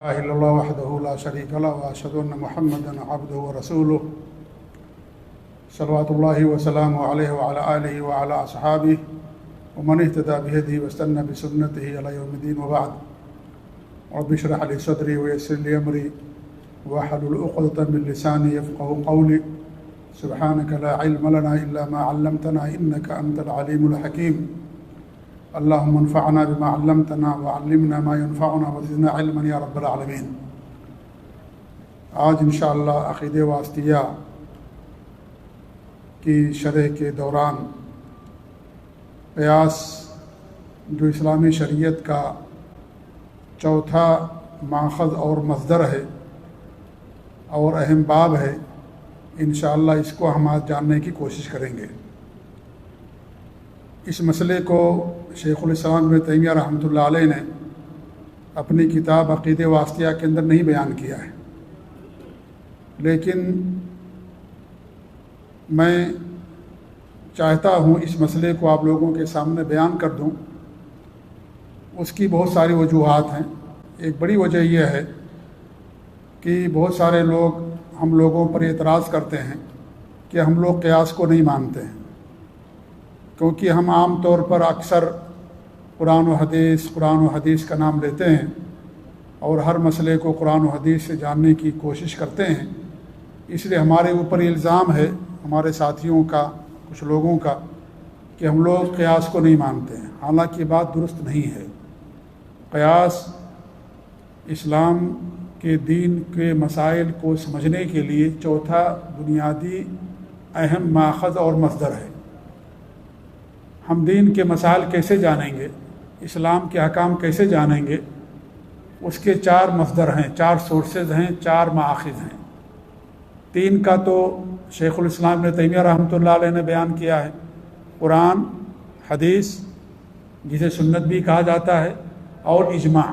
لا إله إلا الله وحده لا شريك له وأشهد أن محمدا عبده ورسوله صلوات الله وسلامه عليه وعلى آله وعلى أصحابه ومن اهتدى بهديه واستنى بسنته إلى يوم الدين وبعد. رب اشرح لي صدري ويسر لي أمري واحلل عقدة من لساني يفقهوا قولي. سبحانك لا علم لنا إلا ما علمتنا إنك أنت العليم الحكيم. اللهم انفعنا بما علمتنا وعلمنا ما ينفعنا وزدنا علما یا رب العالمین. آج انشاءاللہ عقیدہ واسطیہ کی شرح کے دوران قیاس جو اسلامی شریعت کا چوتھا ماخذ اور مصدر ہے اور اہم باب ہے، انشاءاللہ اس کو ہم آج جاننے کی کوشش کریں گے. اس مسئلے کو شیخ الاسلام ابن تیمیہ رحمۃ اللہ علیہ نے اپنی کتاب عقیدہ واسطیہ کے اندر نہیں بیان کیا ہے، لیکن میں چاہتا ہوں اس مسئلے کو آپ لوگوں کے سامنے بیان کر دوں. اس کی بہت ساری وجوہات ہیں. ایک بڑی وجہ یہ ہے کہ بہت سارے لوگ ہم لوگوں پر اعتراض کرتے ہیں کہ ہم لوگ قیاس کو نہیں مانتے ہیں، کیونکہ ہم عام طور پر اکثر قرآن و حدیث کا نام لیتے ہیں اور ہر مسئلے کو قرآن و حدیث سے جاننے کی کوشش کرتے ہیں. اس لیے ہمارے اوپر یہ الزام ہے ہمارے ساتھیوں کا، کچھ لوگوں کا، کہ ہم لوگ قیاس کو نہیں مانتے ہیں. حالانکہ یہ بات درست نہیں ہے. قیاس اسلام کے دین کے مسائل کو سمجھنے کے لیے چوتھا بنیادی اہم ماخذ اور مصدر ہے. ہم دین کے مسائل کیسے جانیں گے، اسلام کے احکام کیسے جانیں گے؟ اس کے چار مصدر ہیں، چار سورسز ہیں، چار مآخذ ہیں. تین کا تو شیخ الاسلام ابن تیمیہ رحمۃ اللہ علیہ نے بیان کیا ہے: قرآن، حدیث جسے سنت بھی کہا جاتا ہے، اور اجماع.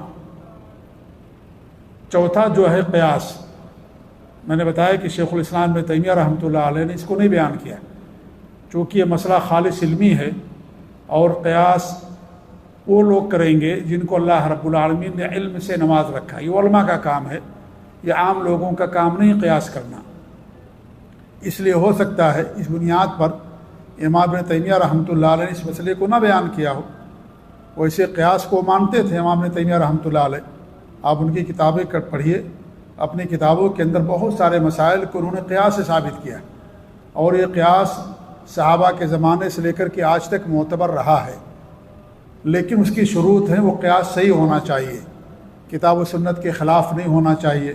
چوتھا جو ہے قیاس، میں نے بتایا کہ شیخ الاسلام ابن تیمیہ رحمۃ اللہ علیہ نے اس کو نہیں بیان کیا، چونکہ یہ مسئلہ خالص علمی ہے اور قیاس وہ لوگ کریں گے جن کو اللہ رب العالمین نے علم سے نواز رکھا. یہ علماء کا کام ہے، یہ عام لوگوں کا کام نہیں قیاس کرنا. اس لیے ہو سکتا ہے اس بنیاد پر امام ابن تیمیہ رحمۃ اللہ علیہ نے اس مسئلے کو نہ بیان کیا ہو. ویسے قیاس کو مانتے تھے امام ابن تیمیہ رحمۃ اللہ علیہ. آپ ان کی کتابیں پڑھیے، اپنی کتابوں کے اندر بہت سارے مسائل کو انہوں نے قیاس سے ثابت کیا، اور یہ قیاس صحابہ کے زمانے سے لے کر کے آج تک معتبر رہا ہے. لیکن اس کی شروط ہیں، وہ قیاس صحیح ہونا چاہیے، کتاب و سنت کے خلاف نہیں ہونا چاہیے،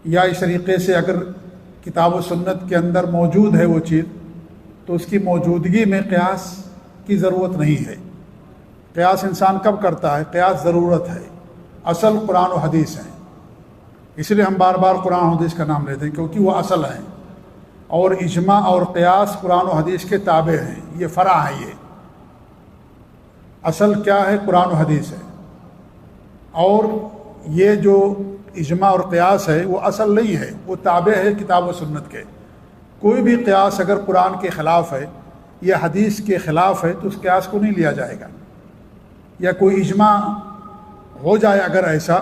یا اس طریقے سے اگر کتاب و سنت کے اندر موجود ہے وہ چیز تو اس کی موجودگی میں قیاس کی ضرورت نہیں ہے. قیاس انسان کب کرتا ہے؟ قیاس ضرورت ہے. اصل قرآن و حدیث ہیں، اس لیے ہم بار بار قرآن و حدیث کا نام لیتے ہیں کیونکہ وہ اصل ہیں. اور اجماع اور قیاس قرآن و حدیث کے تابع ہیں، یہ فرع ہیں. یہ اصل کیا ہے؟ قرآن و حدیث ہے. اور یہ جو اجماع اور قیاس ہے وہ اصل نہیں ہے، وہ تابع ہے کتاب و سنت کے. کوئی بھی قیاس اگر قرآن کے خلاف ہے یا حدیث کے خلاف ہے تو اس قیاس کو نہیں لیا جائے گا. یا کوئی اجماع ہو جائے اگر ایسا،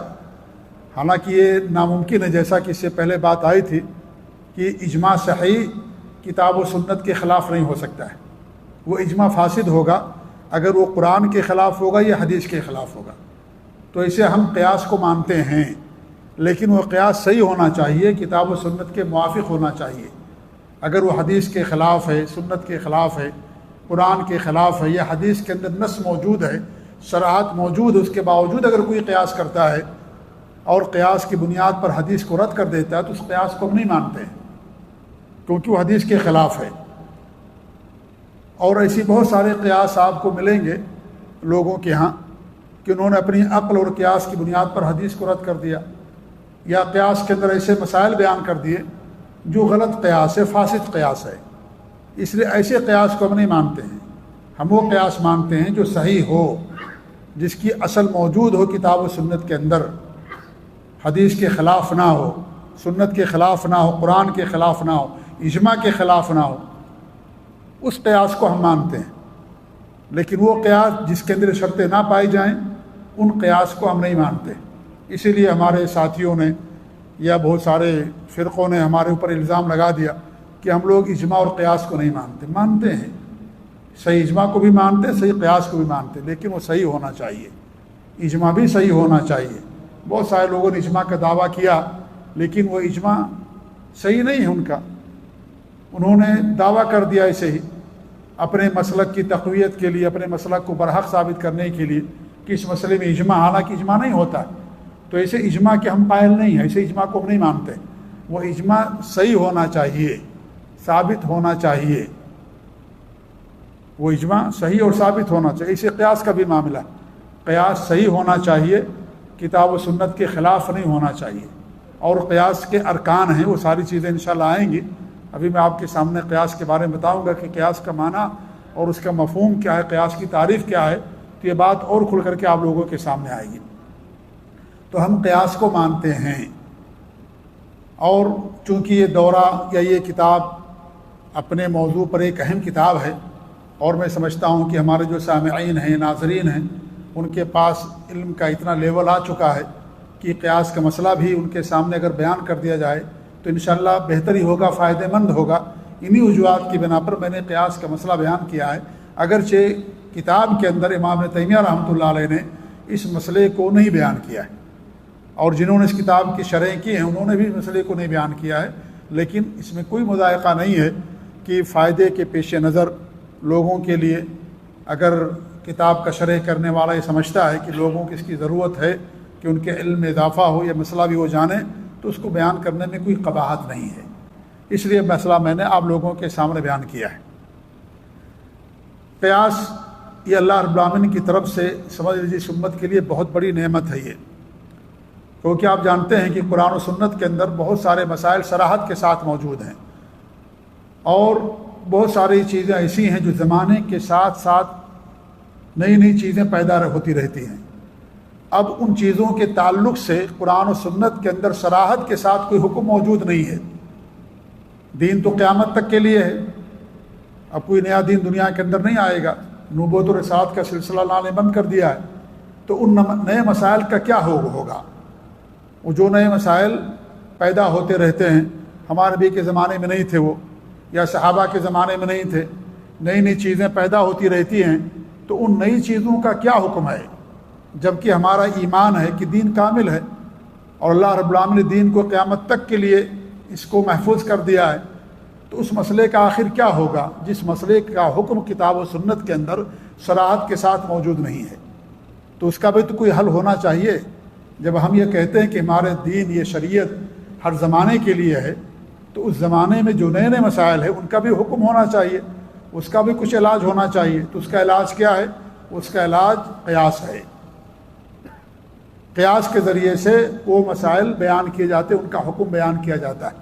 حالانکہ یہ ناممکن ہے، جیسا کہ اس سے پہلے بات آئی تھی کہ اجماع صحیح کتاب و سنت کے خلاف نہیں ہو سکتا ہے. وہ اجماع فاسد ہوگا اگر وہ قرآن کے خلاف ہوگا یا حدیث کے خلاف ہوگا. تو اسے ہم قیاس کو مانتے ہیں، لیکن وہ قیاس صحیح ہونا چاہیے، کتاب و سنت کے موافق ہونا چاہیے. اگر وہ حدیث کے خلاف ہے، سنت کے خلاف ہے، قرآن کے خلاف ہے، یا حدیث کے اندر نص موجود ہے، صراحت موجود ہے، اس کے باوجود اگر کوئی قیاس کرتا ہے اور قیاس کی بنیاد پر حدیث کو رد کر دیتا ہے تو اس قیاس کو ہم نہیں مانتے ہیں، کیونکہ وہ حدیث کے خلاف ہے. اور ایسی بہت سارے قیاس آپ کو ملیں گے لوگوں کے ہاں کہ انہوں نے اپنی عقل اور قیاس کی بنیاد پر حدیث کو رد کر دیا، یا قیاس کے اندر ایسے مسائل بیان کر دیے جو غلط قیاس ہے، فاسد قیاس ہے. اس لیے ایسے قیاس کو ہم نہیں مانتے ہیں. ہم وہ قیاس مانتے ہیں جو صحیح ہو، جس کی اصل موجود ہو کتاب و سنت کے اندر، حدیث کے خلاف نہ ہو، سنت کے خلاف نہ ہو، قرآن کے خلاف نہ ہو، اجماع کے خلاف نہ ہو. اس قیاس کو ہم مانتے ہیں. لیکن وہ قیاس جس کے اندر شرطیں نہ پائی جائیں ان قیاس کو ہم نہیں مانتے۔ اسی لیے ہمارے ساتھیوں نے یا بہت سارے فرقوں نے ہمارے اوپر الزام لگا دیا کہ ہم لوگ اجماع اور قیاس کو نہیں مانتے۔ مانتے ہیں، صحیح اجماع کو بھی مانتے، صحیح قیاس کو بھی مانتے، لیکن وہ صحیح ہونا چاہیے، اجماع بھی صحیح ہونا چاہیے۔ بہت سارے لوگوں نے اجماع کا دعویٰ کیا، لیکن وہ اجماع صحیح نہیں ہے ان کا۔ انہوں نے دعویٰ کر دیا ایسے ہی اپنے مسلک کی تقویت کے لیے، اپنے مسلک کو برحق ثابت کرنے کے لیے کہ اس مسئلے میں اجماع، حالانکہ اجماع نہیں ہوتا۔ تو ایسے اجماع کے ہم قائل نہیں ہیں، ایسے اجماع کو ہم نہیں مانتے۔ وہ اجماع صحیح ہونا چاہیے، ثابت ہونا چاہیے، وہ اجماع صحیح اور ثابت ہونا چاہیے۔ اسی قیاس کا بھی معاملہ، قیاس صحیح ہونا چاہیے، کتاب و سنت کے خلاف نہیں ہونا چاہیے۔ اور قیاس کے ارکان ہیں، وہ ساری چیزیں انشاءاللہ آئیں گی۔ ابھی میں آپ کے سامنے قیاس کے بارے میں بتاؤں گا کہ قیاس کا معنی اور اس کا مفہوم کیا ہے، قیاس کی تعریف کیا ہے، تو یہ بات اور کھل کر کے آپ لوگوں کے سامنے آئے گی۔ تو ہم قیاس کو مانتے ہیں، اور چونکہ یہ دورہ یا یہ کتاب اپنے موضوع پر ایک اہم کتاب ہے، اور میں سمجھتا ہوں کہ ہمارے جو سامعین ہیں، ناظرین ہیں، ان کے پاس علم کا اتنا لیول آ چکا ہے کہ قیاس کا مسئلہ بھی ان کے سامنے اگر بیان کر دیا جائے تو انشاءاللہ بہتر ہی ہوگا، فائدہ مند ہوگا۔ انہی وجوہات کی بنا پر میں نے قیاس کا مسئلہ بیان کیا ہے، اگرچہ کتاب کے اندر امام ابن تیمیہ رحمۃ اللہ علیہ نے اس مسئلے کو نہیں بیان کیا ہے، اور جنہوں نے اس کتاب کی شرح کی ہیں انہوں نے بھی اس مسئلے کو نہیں بیان کیا ہے، لیکن اس میں کوئی مضائقہ نہیں ہے کہ فائدے کے پیش نظر لوگوں کے لیے اگر کتاب کا شرح کرنے والا یہ سمجھتا ہے کہ لوگوں کی اس کی ضرورت ہے کہ ان کے علم میں اضافہ ہو یا مسئلہ بھی وہ جانیں، تو اس کو بیان کرنے میں کوئی قباحت نہیں ہے۔ اس لیے مسئلہ میں نے آپ لوگوں کے سامنے بیان کیا ہے۔ قیاس یہ اللہ رب العالمین کی طرف سے سمجھ لیجیے اس امت کے لیے بہت بڑی نعمت ہے یہ، کیونکہ آپ جانتے ہیں کہ قرآن و سنت کے اندر بہت سارے مسائل صراحت کے ساتھ موجود ہیں، اور بہت ساری چیزیں ایسی ہیں جو زمانے کے ساتھ ساتھ نئی نئی چیزیں پیدا ہوتی رہتی ہیں۔ اب ان چیزوں کے تعلق سے قرآن و سنت کے اندر صراحت کے ساتھ کوئی حکم موجود نہیں ہے۔ دین تو قیامت تک کے لیے ہے، اب کوئی نیا دین دنیا کے اندر نہیں آئے گا، نبوت و رسالت کا سلسلہ اللہ نے بند کر دیا ہے، تو ان نئے مسائل کا کیا ہوگا؟ وہ جو نئے مسائل پیدا ہوتے رہتے ہیں، ہمارے نبی کے زمانے میں نہیں تھے وہ، یا صحابہ کے زمانے میں نہیں تھے، نئی نئی چیزیں پیدا ہوتی رہتی ہیں، تو ان نئی چیزوں کا کیا حکم ہے؟ جبکہ ہمارا ایمان ہے کہ دین کامل ہے، اور اللہ رب العالمین نے دین کو قیامت تک کے لیے اس کو محفوظ کر دیا ہے، تو اس مسئلے کا آخر کیا ہوگا جس مسئلے کا حکم کتاب و سنت کے اندر صراحت کے ساتھ موجود نہیں ہے؟ تو اس کا بھی تو کوئی حل ہونا چاہیے۔ جب ہم یہ کہتے ہیں کہ ہمارے دین یہ شریعت ہر زمانے کے لیے ہے، تو اس زمانے میں جو نئے نئے مسائل ہیں ان کا بھی حکم ہونا چاہیے، اس کا بھی کچھ علاج ہونا چاہیے۔ تو اس کا علاج کیا ہے؟ اس کا علاج قیاس ہے۔ قیاس کے ذریعے سے وہ مسائل بیان کیے جاتے ہیں، ان کا حکم بیان کیا جاتا ہے۔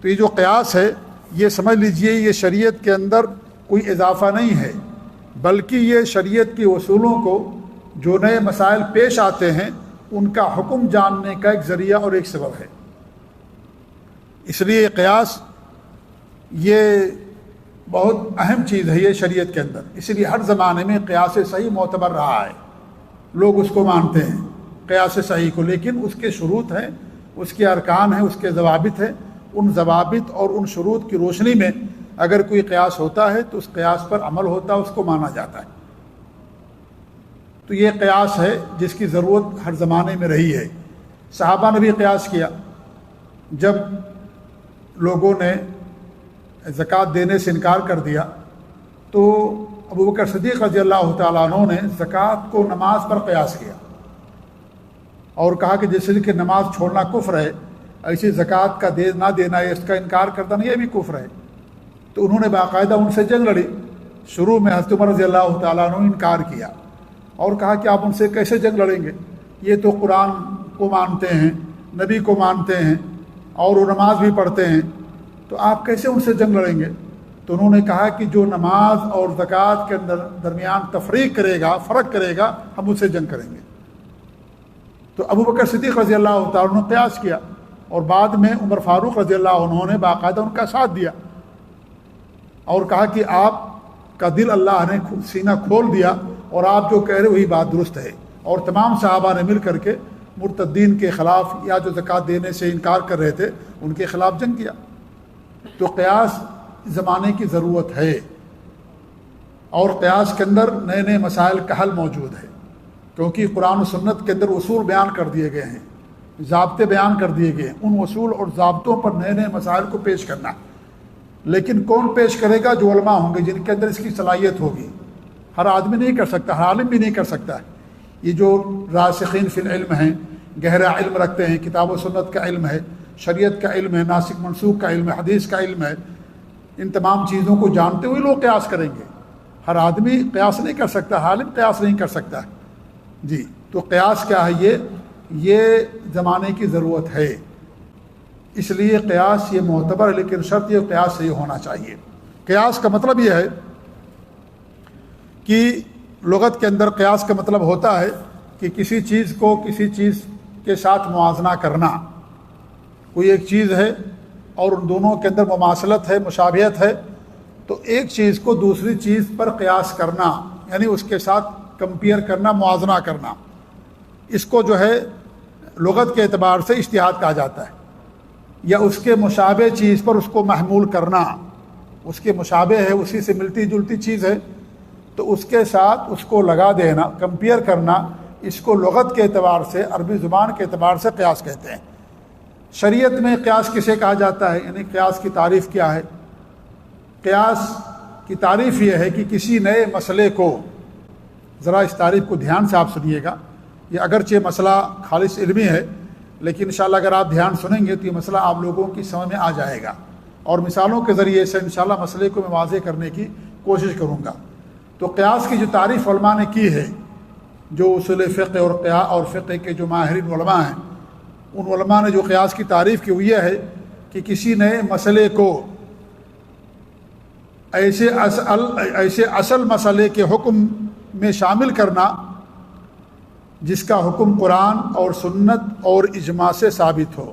تو یہ جو قیاس ہے، یہ سمجھ لیجئے یہ شریعت کے اندر کوئی اضافہ نہیں ہے، بلکہ یہ شریعت کے اصولوں کو جو نئے مسائل پیش آتے ہیں ان کا حکم جاننے کا ایک ذریعہ اور ایک سبب ہے۔ اس لیے قیاس یہ بہت اہم چیز ہے یہ شریعت کے اندر، اس لیے ہر زمانے میں قیاس صحیح معتبر رہا ہے، لوگ اس کو مانتے ہیں قیاس صحیح کو، لیکن اس کے شروط ہیں، اس کے ارکان ہیں، اس کے ضوابط ہیں۔ ان ضوابط اور ان شروط کی روشنی میں اگر کوئی قیاس ہوتا ہے تو اس قیاس پر عمل ہوتا ہے، اس کو مانا جاتا ہے۔ تو یہ قیاس ہے جس کی ضرورت ہر زمانے میں رہی ہے۔ صحابہ نے بھی قیاس کیا، جب لوگوں نے زکوٰۃ دینے سے انکار کر دیا تو ابوبکر صدیق رضی اللہ تعالیٰ عنہ نے زکوٰۃ کو نماز پر قیاس کیا، اور کہا کہ جیسے کہ نماز چھوڑنا کفر ہے، ایسی زکوٰۃ کا نہ دینا یا اس کا انکار کرنا یہ بھی کفر ہے۔ تو انہوں نے باقاعدہ ان سے جنگ لڑی۔ شروع میں حضرت عمر رضی اللہ تعالیٰ عنہ نے انکار کیا اور کہا کہ آپ ان سے کیسے جنگ لڑیں گے، یہ تو قرآن کو مانتے ہیں، نبی کو مانتے ہیں، اور وہ نماز بھی پڑھتے ہیں، تو آپ کیسے ان سے جنگ لڑیں گے؟ تو انہوں نے کہا کہ جو نماز اور زکوٰۃ کے درمیان تفریق کرے گا، فرق کرے گا، ہم اس سے جنگ کریں گے۔ تو ابوبکر صدیق رضی اللہ تعالیٰ عنہ نے قیاس کیا، اور بعد میں عمر فاروق رضی اللہ عنہ نے باقاعدہ ان کا ساتھ دیا اور کہا کہ آپ کا دل اللہ نے سینہ کھول دیا، اور آپ جو کہہ رہے وہی بات درست ہے، اور تمام صحابہ نے مل کر کے مرتدین کے خلاف یا جو زکوٰۃ دینے سے انکار کر رہے تھے ان کے خلاف جنگ کیا۔ تو قیاس زمانے کی ضرورت ہے، اور قیاس کے اندر نئے نئے مسائل کا حل موجود ہے، کیونکہ قرآن و سنت کے اندر اصول بیان کر دیے گئے ہیں، ضابطے بیان کر دیے گئے ہیں، ان اصول اور ضابطوں پر نئے نئے مسائل کو پیش کرنا۔ لیکن کون پیش کرے گا؟ جو علماء ہوں گے، جن کے اندر اس کی صلاحیت ہوگی۔ ہر آدمی نہیں کر سکتا، ہر عالم بھی نہیں کر سکتا۔ یہ جو راسخین فی العلم ہیں، گہرا علم رکھتے ہیں، کتاب و سنت کا علم ہے، شریعت کا علم ہے، ناسخ منسوخ کا علم ہے، حدیث کا علم ہے، ان تمام چیزوں کو جانتے ہوئے لوگ قیاس کریں گے۔ ہر آدمی قیاس نہیں کر سکتا، عالم قیاس نہیں کر سکتا۔ جی، تو قیاس کیا ہے؟ یہ زمانے کی ضرورت ہے، اس لیے قیاس یہ معتبر ہے، لیکن شرط یہ قیاس صحیح ہونا چاہیے۔ قیاس کا مطلب یہ ہے کہ لغت کے اندر قیاس کا مطلب ہوتا ہے کہ کسی چیز کو کسی چیز کے ساتھ موازنہ کرنا۔ کوئی ایک چیز ہے اور ان دونوں کے اندر مماثلت ہے، مشابہت ہے، تو ایک چیز کو دوسری چیز پر قیاس کرنا، یعنی اس کے ساتھ کمپیئر کرنا، موازنہ کرنا، اس کو جو ہے لغت کے اعتبار سے اجتہاد کہا جاتا ہے۔ یا اس کے مشابہ چیز پر اس کو محمول کرنا، اس کے مشابہ ہے، اسی سے ملتی جلتی چیز ہے تو اس کے ساتھ اس کو لگا دینا، کمپیئر کرنا، اس کو لغت کے اعتبار سے، عربی زبان کے اعتبار سے قیاس کہتے ہیں۔ شریعت میں قیاس کسے کہا جاتا ہے؟ یعنی قیاس کی تعریف کیا ہے؟ قیاس کی تعریف یہ ہے کہ کسی نئے مسئلے کو، ذرا اس تعریف کو دھیان سے آپ سنیے گا، یہ اگرچہ مسئلہ خالص علمی ہے لیکن انشاءاللہ اگر آپ دھیان سنیں گے تو یہ مسئلہ آپ لوگوں کی سمجھ میں آ جائے گا، اور مثالوں کے ذریعے سے انشاءاللہ مسئلے کو میں واضح کرنے کی کوشش کروں گا۔ تو قیاس کی جو تعریف علماء نے کی ہے، جو اصول فقہ اور فقہ کے جو ماہرین علماء ہیں، ان علماء نے جو قیاس کی تعریف کی وہ یہ ہے کہ کسی نئے مسئلے کو ایسے اصل مسئلے کے حکم میں شامل کرنا جس کا حکم قرآن اور سنت اور اجماع سے ثابت ہو،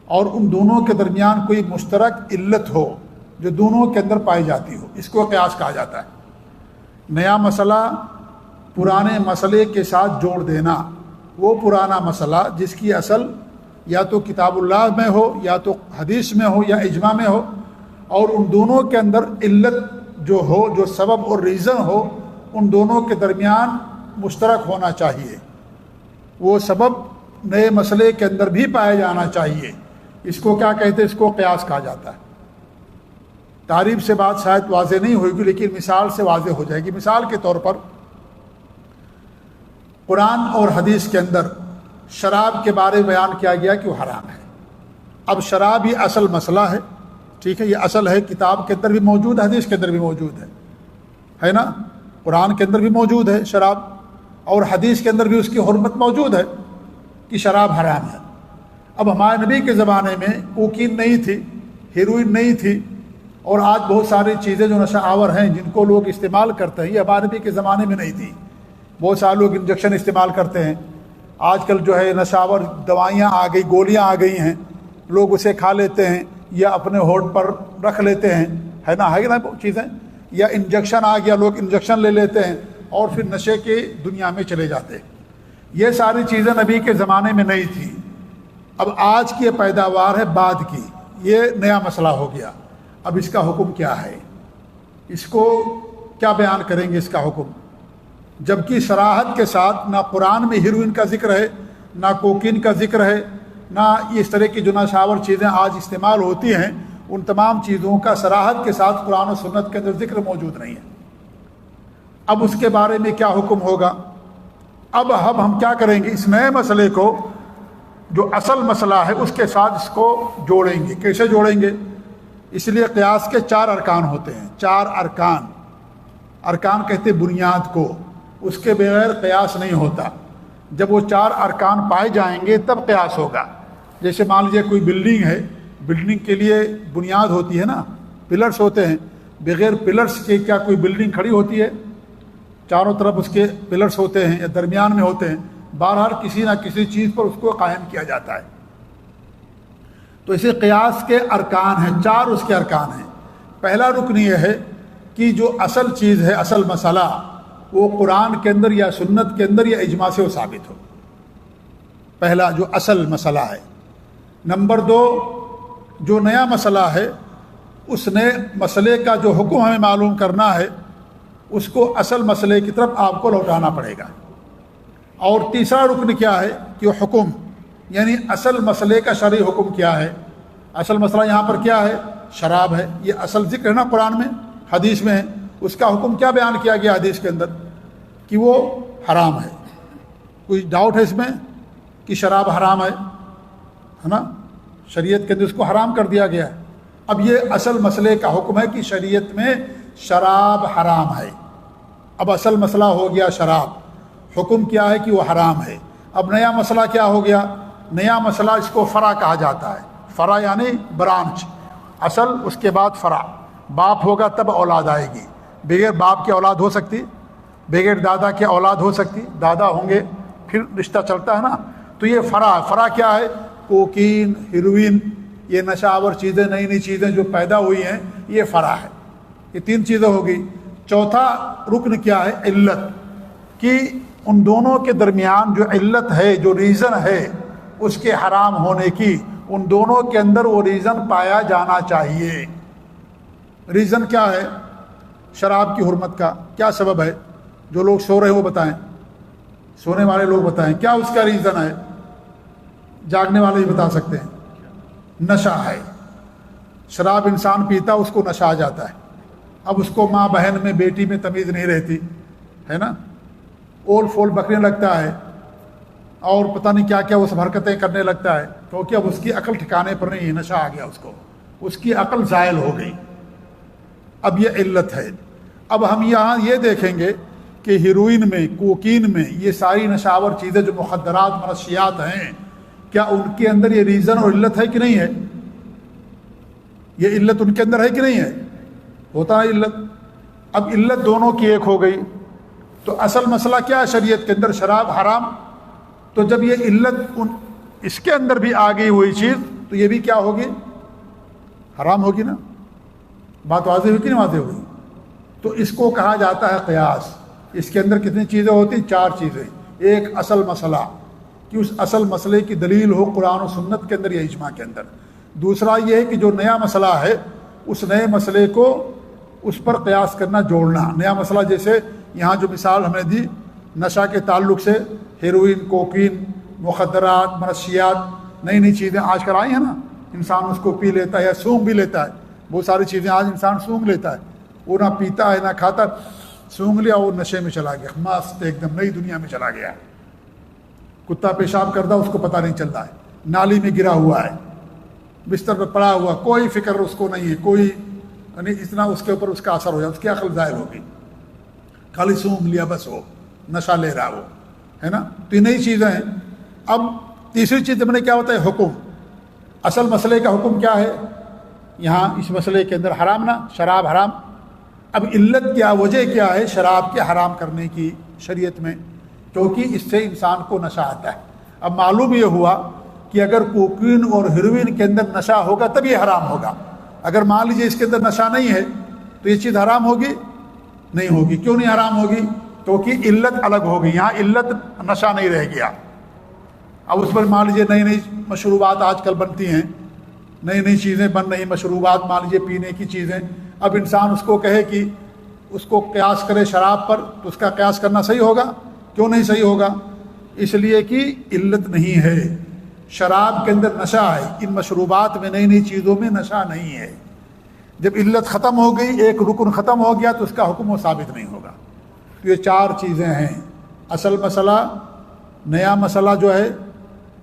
اور ان دونوں کے درمیان کوئی مشترک علت ہو جو دونوں کے اندر پائی جاتی ہو، اس کو قیاس کہا جاتا ہے۔ نیا مسئلہ پرانے مسئلے کے ساتھ جوڑ دینا، وہ پرانا مسئلہ جس کی اصل یا تو کتاب اللہ میں ہو یا تو حدیث میں ہو یا اجماع میں ہو، اور ان دونوں کے اندر علت جو ہو، جو سبب اور ریزن ہو، ان دونوں کے درمیان مشترک ہونا چاہیے، وہ سبب نئے مسئلے کے اندر بھی پایا جانا چاہیے۔ اس کو کیا کہتے ہیں؟ اس کو قیاس کہا جاتا ہے۔ تعریف سے بات شاید واضح نہیں ہوگی لیکن مثال سے واضح ہو جائے گی۔ مثال کے طور پر قرآن اور حدیث کے اندر شراب کے بارے میں بیان کیا گیا کہ وہ حرام ہے۔ اب شراب یہ اصل مسئلہ ہے، ٹھیک ہے، یہ اصل ہے، کتاب کے اندر بھی موجود ہے، حدیث کے اندر بھی موجود ہے نا، قرآن کے اندر بھی موجود ہے شراب، اور حدیث کے اندر بھی اس کی حرمت موجود ہے کہ شراب حرام ہے۔ اب ہمارے نبی کے زمانے میں کوکین نہیں تھی، ہیروئن نہیں تھی، اور آج بہت ساری چیزیں جو نشہ آور ہیں جن کو لوگ استعمال کرتے ہیں، یہ ہمارے نبی کے زمانے میں نہیں تھی۔ بہت سارے لوگ انجیکشن استعمال کرتے ہیں، آج کل جو ہے نشہ آور دوائیاں آ گئی، گولیاں آ گئی ہیں، لوگ اسے کھا لیتے ہیں یا اپنے ہونٹ پر رکھ لیتے ہیں، ہے نا چیزیں، یا انجیکشن آ گیا، لوگ انجیکشن لے لیتے ہیں اور پھر نشے کی دنیا میں چلے جاتے ہیں۔ یہ ساری چیزیں نبی کے زمانے میں نہیں تھی، اب آج کی پیداوار ہے بعد کی، یہ نیا مسئلہ ہو گیا۔ اب اس کا حکم کیا ہے؟ اس کو کیا بیان کریں گے اس کا حکم؟ جبکہ صراحت کے ساتھ نہ قرآن میں ہیروئن کا ذکر ہے، نہ کوکین کا ذکر ہے، نہ اس طرح کی جو نشاور چیزیں آج استعمال ہوتی ہیں، ان تمام چیزوں کا صراحت کے ساتھ قرآن و سنت کے اندر ذکر موجود نہیں ہے۔ اب اس کے بارے میں کیا حکم ہوگا؟ اب ہم کیا کریں گے؟ اس نئے مسئلے کو جو اصل مسئلہ ہے اس کے ساتھ اس کو جوڑیں گے۔ کیسے جوڑیں گے؟ اس لیے قیاس کے 4 ارکان ہوتے ہیں، 4 ارکان کہتے بنیاد کو، اس کے بغیر قیاس نہیں ہوتا۔ جب وہ 4 ارکان پائے جائیں گے تب قیاس ہوگا۔ جیسے مان لیجیے کوئی بلڈنگ ہے، بلڈنگ کے لیے بنیاد ہوتی ہے نا، پلرس ہوتے ہیں، بغیر پلرس کے کیا کوئی بلڈنگ کھڑی ہوتی ہے؟ چاروں طرف اس کے پلرس ہوتے ہیں یا درمیان میں ہوتے ہیں، بہرحال کسی نہ کسی چیز پر اس کو قائم کیا جاتا ہے۔ تو اسے قیاس کے ارکان ہیں، 4 اس کے ارکان ہیں۔ پہلا رکن یہ ہے کہ جو اصل چیز ہے، اصل مسئلہ، وہ قرآن کے اندر یا سنت کے اندر یا اجماع سے وہ ثابت ہو. پہلا جو اصل مسئلہ ہے. نمبر دو، جو نیا مسئلہ ہے اس نئے مسئلے کا جو حکم ہمیں معلوم کرنا ہے اس کو اصل مسئلے کی طرف آپ کو لوٹانا پڑے گا. اور تیسرا رکن کیا ہے کہ وہ حکم، یعنی اصل مسئلے کا شرعی حکم کیا ہے. اصل مسئلہ یہاں پر کیا ہے؟ شراب ہے. یہ اصل ذکر ہے نا قرآن میں، حدیث میں ہے. اس کا حکم کیا بیان کیا گیا حدیث کے اندر؟ کہ وہ حرام ہے. کوئی ڈاؤٹ ہے اس میں کہ شراب حرام ہے نا؟ شریعت کے اندر اس کو حرام کر دیا گیا ہے. اب یہ اصل مسئلے کا حکم ہے کہ شریعت میں شراب حرام ہے. اب اصل مسئلہ ہو گیا شراب، حکم کیا ہے کہ وہ حرام ہے. اب نیا مسئلہ کیا ہو گیا؟ نیا مسئلہ اس کو فرع کہا جاتا ہے. فرع یعنی برانچ، اصل اس کے بعد فرع. باپ ہوگا تب اولاد آئے گی. بغیر باپ کی اولاد ہو سکتی؟ بغیر دادا کی اولاد ہو سکتی؟ دادا ہوں گے پھر رشتہ چلتا ہے نا. تو یہ فرع. فرع کیا ہے؟ کوکین، ہیروئن، یہ نشہ آور چیزیں، نئی نئی چیزیں جو پیدا ہوئی ہیں، یہ فرع ہے. یہ تین چیزیں ہو گئی. چوتھا رکن کیا ہے؟ علت. کہ ان دونوں کے درمیان جو علت ہے، جو ریزن ہے اس کے حرام ہونے کی، ان دونوں کے اندر وہ ریزن پایا جانا چاہیے. ریزن کیا ہے شراب کی حرمت کا؟ کیا سبب ہے؟ جو لوگ سو رہے ہیں وہ بتائیں، سونے والے لوگ بتائیں کیا اس کا ریزن ہے. جاگنے والے بھی بتا سکتے ہیں. نشہ ہے. شراب انسان پیتا اس کو نشہ آ جاتا ہے. اب اس کو ماں بہن میں، بیٹی میں تمیز نہیں رہتی ہے نا. اول فول بکنے لگتا ہے اور پتہ نہیں کیا کیا وہ سب حرکتیں کرنے لگتا ہے، کیونکہ اب اس کی عقل ٹھکانے پر نہیں ہے. نشہ آ گیا اس کو، اس کی عقل زائل ہو گئی. اب یہ علت ہے. اب ہم یہاں یہ دیکھیں گے کہ ہیروئن میں، کوکین میں، یہ ساری نشاور چیزیں جو مخدرات، منشیات ہیں، کیا ان کے اندر یہ ریزن اور علت ہے کہ نہیں ہے؟ یہ علت ان کے اندر ہے کہ نہیں ہے؟ ہوتا ہے علت. اب علت دونوں کی ایک ہو گئی. تو اصل مسئلہ کیا ہے شریعت کے اندر؟ شراب حرام. تو جب یہ علت اس کے اندر بھی آ گئی وہی چیز، تو یہ بھی کیا ہوگی؟ حرام ہوگی نا. بات واضح ہوئی کہ نہیں واضح ہوئی؟ تو اس کو کہا جاتا ہے قیاس. اس کے اندر کتنی چیزیں ہوتی ہیں؟ 4 چیزیں. ایک اصل مسئلہ، کہ اس اصل مسئلے کی دلیل ہو قرآن و سنت کے اندر یا اجماع کے اندر. دوسرا یہ ہے کہ جو نیا مسئلہ ہے اس نئے مسئلے کو اس پر قیاس کرنا، جوڑنا. نیا مسئلہ جیسے یہاں جو مثال ہم نے دی نشہ کے تعلق سے، ہیروئن، کوکین، مخدرات، منشیات، نئی نئی چیزیں آج کل آئی ہیں نا. انسان اس کو پی لیتا ہے یا سونگھ بھی لیتا ہے. بہت ساری چیزیں آج انسان سونگھ لیتا ہے. وہ نہ پیتا ہے نہ کھاتا، سونگھ لیا وہ نشے میں چلا گیا، مست ایک دم نئی دنیا میں چلا گیا. کتا پیشاب کرتا اس کو پتہ نہیں چلتا ہے، نالی میں گرا ہوا ہے، بستر پر پڑا ہوا، کوئی فکر اس کو نہیں ہے، کوئی یعنی اتنا اس کے اوپر اس کا اثر ہو جائے، اس کی عقل ظاہر ہوگی. خالی سونگھ لیا بس، وہ نشہ لے رہا وہ ہے نا. تو یہ نئی چیزیں ہیں. اب تیسری چیز میں نے کیا ہوتا ہے؟ حکم. اصل مسئلے کا حکم کیا ہے یہاں اس مسئلے کے اندر؟ حرام نا، شراب حرام. اب علت کیا، وجہ کیا ہے شراب کے حرام کرنے کی شریعت میں؟ کیونکہ اس سے انسان کو نشہ آتا ہے. اب معلوم یہ ہوا کہ اگر کوکین اور ہیروئن کے اندر نشہ ہوگا تب یہ حرام ہوگا. اگر مان لیجیے اس کے اندر نشہ نہیں ہے تو یہ چیز حرام ہوگی؟ نہیں ہوگی. کیوں نہیں حرام ہوگی؟ کیونکہ علت الگ ہوگی. یہاں علت نشہ نہیں رہ گیا. اب اس پر مان لیجیے نئی نئی مشروبات آج کل بنتی ہیں، نئی نئی چیزیں بن رہی، مشروبات مان لیجیے پینے کی چیزیں. اب انسان اس کو کہے کہ اس کو قیاس کرے شراب پر، تو اس کا قیاس کرنا صحیح ہوگا؟ کیوں نہیں صحیح ہوگا؟ اس لیے کہ علت نہیں ہے. شراب کے اندر نشہ ہے، ان مشروبات میں، نئی نئی چیزوں میں نشہ نہیں ہے. جب علت ختم ہو گئی، ایک رکن ختم ہو گیا، تو اس کا حکم و ثابت نہیں ہوگا. تو یہ 4 چیزیں ہیں. اصل مسئلہ، نیا مسئلہ جو ہے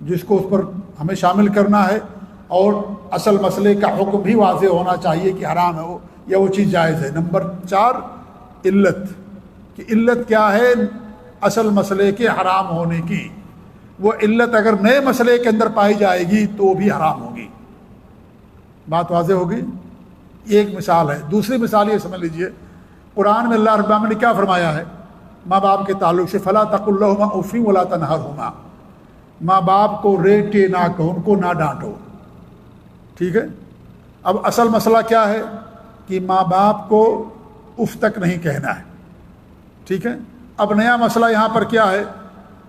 جس کو اس پر ہمیں شامل کرنا ہے، اور اصل مسئلے کا حکم بھی واضح ہونا چاہیے کہ حرام ہے وہ یا وہ چیز جائز ہے. نمبر 4 علت، کہ علت کیا ہے اصل مسئلے کے حرام ہونے کی. وہ علت اگر نئے مسئلے کے اندر پائی جائے گی تو وہ بھی حرام ہوگی. بات واضح ہوگی. ایک مثال ہے. دوسری مثال یہ سمجھ لیجئے، قرآن میں اللہ رب العالمین نے کیا فرمایا ہے ماں باپ کے تعلق سے؟ فلا تقل لہما اف ولا تنہرہما. ماں باپ کو ریٹے نہ کہو، ان کو نہ ڈانٹو. ٹھیک ہے. اب اصل مسئلہ کیا ہے کہ ماں باپ کو اف تک نہیں کہنا ہے. ٹھیک ہے. اب نیا مسئلہ یہاں پر کیا ہے؟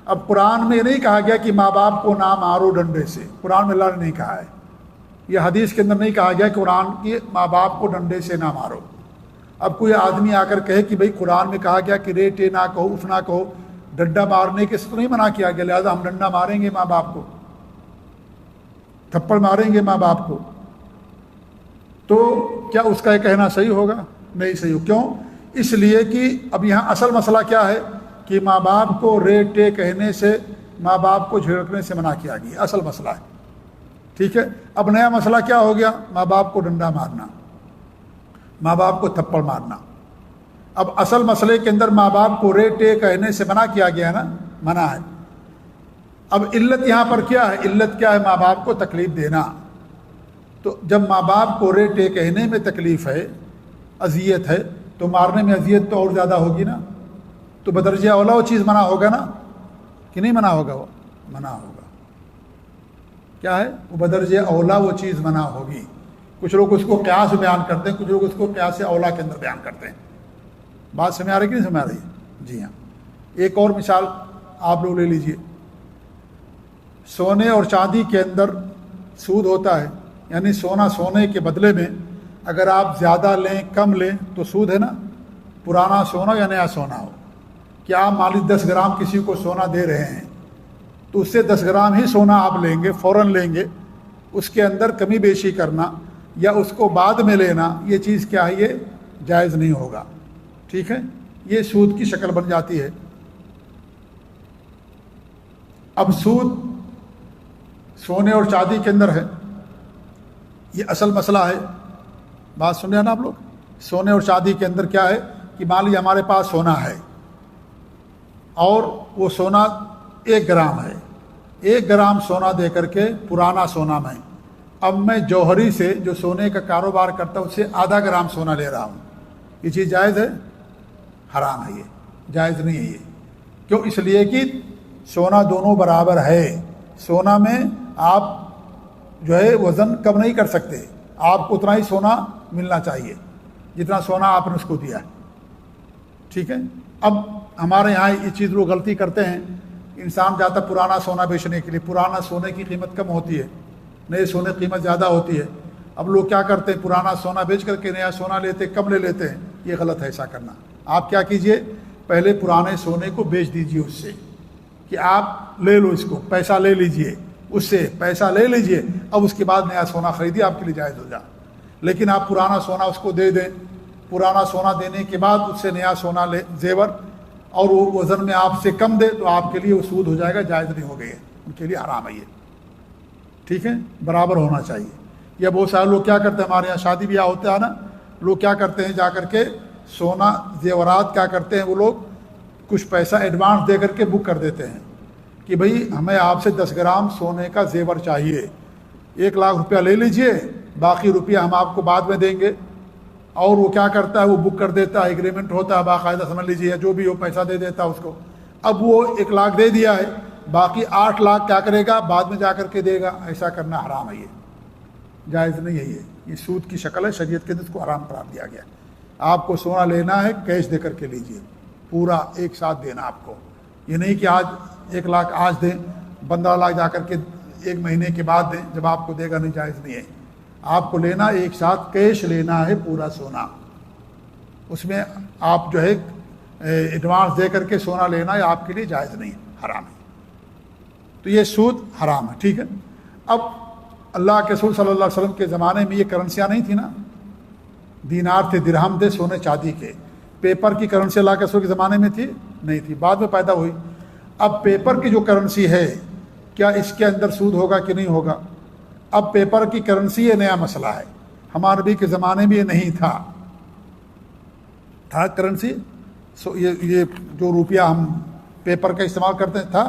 اب قرآن میں یہ نہیں کہا گیا کہ ماں باپ کو نہ مارو ڈنڈے سے، قرآن میں اللہ نے نہیں کہا ہے، یہ حدیث کے اندر نہیں کہا گیا کہ قرآن کی ماں باپ کو ڈنڈے سے نہ مارو۔ اب کوئی آدمی آ کر کہے کہ بھئی قرآن میں کہا گیا کہ ریٹے نہ کہو، اف نہ کہو، ڈنڈا مارنے کے سے تو نہیں منع کیا گیا، لہٰذا ہم ڈنڈا ماریں گے ماں باپ کو، تھپڑ ماریں گے ماں باپ کو، تو کیا اس کا یہ کہنا صحیح ہوگا؟ نہیں صحیح ہو۔ کیوں؟ اس لیے کہ اب یہاں اصل مسئلہ کیا ہے کہ ماں باپ کو ریٹے کہنے سے، ماں باپ کو جھڑکنے سے منع کیا گیا، اصل مسئلہ ہے، ٹھیک ہے۔ اب نیا مسئلہ کیا ہو گیا؟ ماں باپ کو ڈنڈا مارنا، ماں باپ کو تھپڑ مارنا۔ اب اصل مسئلے کے اندر ماں باپ کو ریٹے کہنے سے منع کیا گیا نا، منع ہے۔ اب علت یہاں پر کیا ہے؟ علت کیا ہے؟ ماں باپ کو تکلیف دینا۔ تو جب ماں باپ کو ریٹے کہنے میں تکلیف ہے، اذیت ہے، تو مارنے میں اذیت تو اور زیادہ ہوگی نا، تو بدرجہ اولا وہ چیز منع ہوگا نا کہ نہیں منع ہوگا؟ وہ منع ہوگا۔ کیا ہے؟ وہ بدرجہ اولا وہ چیز منع ہوگی۔ کچھ لوگ اس کو قیاس بیان کرتے ہیں، کچھ لوگ اس کو قیاس اولا کے اندر بیان کرتے ہیں۔ بات سمجھ آ رہی کہ نہیں سمجھ آ رہی ہے؟ جی ہاں۔ ایک اور مثال آپ لوگ لے لیجئے، سونے اور چاندی کے اندر سود ہوتا ہے، یعنی سونا سونے کے بدلے میں اگر آپ زیادہ لیں کم لیں تو سود ہے نا، پرانا سونا یا نیا سونا ہو۔ کیا آپ مان لیجیے 10 گرام کسی کو سونا دے رہے ہیں تو اس سے 10 گرام ہی سونا آپ لیں گے، فوراً لیں گے، اس کے اندر کمی بیشی کرنا یا اس کو بعد میں لینا، یہ چیز کیا ہے؟ یہ جائز نہیں ہوگا، ٹھیک ہے، یہ سود کی شکل بن جاتی ہے۔ اب سود سونے اور چاندی کے اندر ہے، یہ اصل مسئلہ ہے، بات سن رہے ہیں نا آپ لوگ؟ سونے اور چاندی کے اندر کیا ہے کہ مان لیجیے ہمارے پاس سونا ہے اور وہ سونا 1 گرام ہے، 1 گرام سونا دے کر کے پرانا سونا میں، اب میں جوہری سے جو سونے کا کاروبار کرتا ہوں اس سے آدھا گرام سونا لے رہا ہوں، یہ چیز جائز ہے؟ حرام ہے، یہ جائز نہیں ہے۔ یہ کیوں؟ اس لیے کہ سونا دونوں برابر ہے، سونا میں آپ جو ہے وزن کم نہیں کر سکتے، آپ کو اتنا ہی سونا ملنا چاہیے جتنا سونا آپ نے اس کو دیا ہے، ٹھیک ہے۔ اب ہمارے یہاں یہ چیز لوگ غلطی کرتے ہیں، انسان جاتا پرانا سونا بیچنے کے لیے، پرانا سونے کی قیمت کم ہوتی ہے، نئے سونے کی قیمت زیادہ ہوتی ہے، اب لوگ کیا کرتے ہیں؟ پرانا سونا بیچ کر کے نیا سونا لیتے، کم لے لیتے ہیں، یہ غلط ہے ایسا کرنا۔ آپ کیا کیجئے؟ پہلے پرانے سونے کو بیچ دیجئے اس سے، کہ آپ لے لو اس کو، پیسہ لے لیجئے اس سے، پیسہ لے لیجئے، اب اس کے بعد نیا سونا خریدیے، آپ کے لیے جائز ہو جائے۔ لیکن آپ پرانا سونا اس کو دے دیں، پرانا سونا دینے کے بعد اس سے نیا سونا لے زیور اور وہ وزن میں آپ سے کم دے تو آپ کے لیے وہ سود ہو جائے گا، جائز نہیں ہو گئی ہے، ان کے لیے حرام ہے یہ، ٹھیک ہے، برابر ہونا چاہیے۔ یا بہت سارے لوگ کیا کرتے ہیں، ہمارے یہاں شادی بیاہ ہوتا ہے نا، لوگ کیا کرتے ہیں، جا کر کے سونا زیورات کیا کرتے ہیں وہ لوگ، کچھ پیسہ ایڈوانس دے کر کے بک کر دیتے ہیں کہ بھئی ہمیں آپ سے 10 گرام سونے کا زیور چاہیے، 1 لاکھ روپیہ لے لیجئے، باقی روپیہ ہم آپ کو بعد میں دیں گے۔ اور وہ کیا کرتا ہے، وہ بک کر دیتا ہے، ایگریمنٹ ہوتا ہے باقاعدہ، سمجھ لیجیے، جو بھی ہو پیسہ دے دیتا ہے اس کو۔ اب وہ 1 لاکھ دے دیا ہے، باقی 8 لاکھ کیا کرے گا؟ بعد میں جا کر کے دے گا۔ ایسا کرنا حرام ہے، یہ جائز نہیں ہے، یہ سود کی شکل ہے، شریعت کے اندر اس کو حرام قرار دیا گیا۔ آپ کو سونا لینا ہے کیش دے کر کے لیجئے، پورا ایک ساتھ دینا آپ کو، یہ نہیں کہ آج 1 لاکھ آج دیں، 15 لاکھ جا کر کے 1 مہینے کے بعد دیں، جب آپ کو دے گا نہیں، جائز نہیں ہے۔ آپ کو لینا ایک ساتھ کیش لینا ہے، پورا سونا، اس میں آپ جو ہے ایڈوانس دے کر کے سونا لینا ہے، آپ کے لیے جائز نہیں ہے، حرام ہے۔ تو یہ سود حرام ہے، ٹھیک ہے۔ اب اللہ کے رسول صلی اللہ علیہ وسلم کے زمانے میں یہ کرنسیاں نہیں تھی نا، دینار تھے، درہم تھے، سونے چاندی کے، پیپر کی کرنسی اللہ کے رسول کے زمانے میں تھی نہیں تھی، بعد میں پیدا ہوئی۔ اب پیپر کی جو کرنسی ہے، کیا اس کے اندر سود ہوگا کہ نہیں ہوگا؟ اب پیپر کی کرنسی یہ نیا مسئلہ ہے، ہمارے نبی کے زمانے میں یہ نہیں تھا کرنسی، یہ جو روپیہ ہم پیپر کا استعمال کرتے تھا،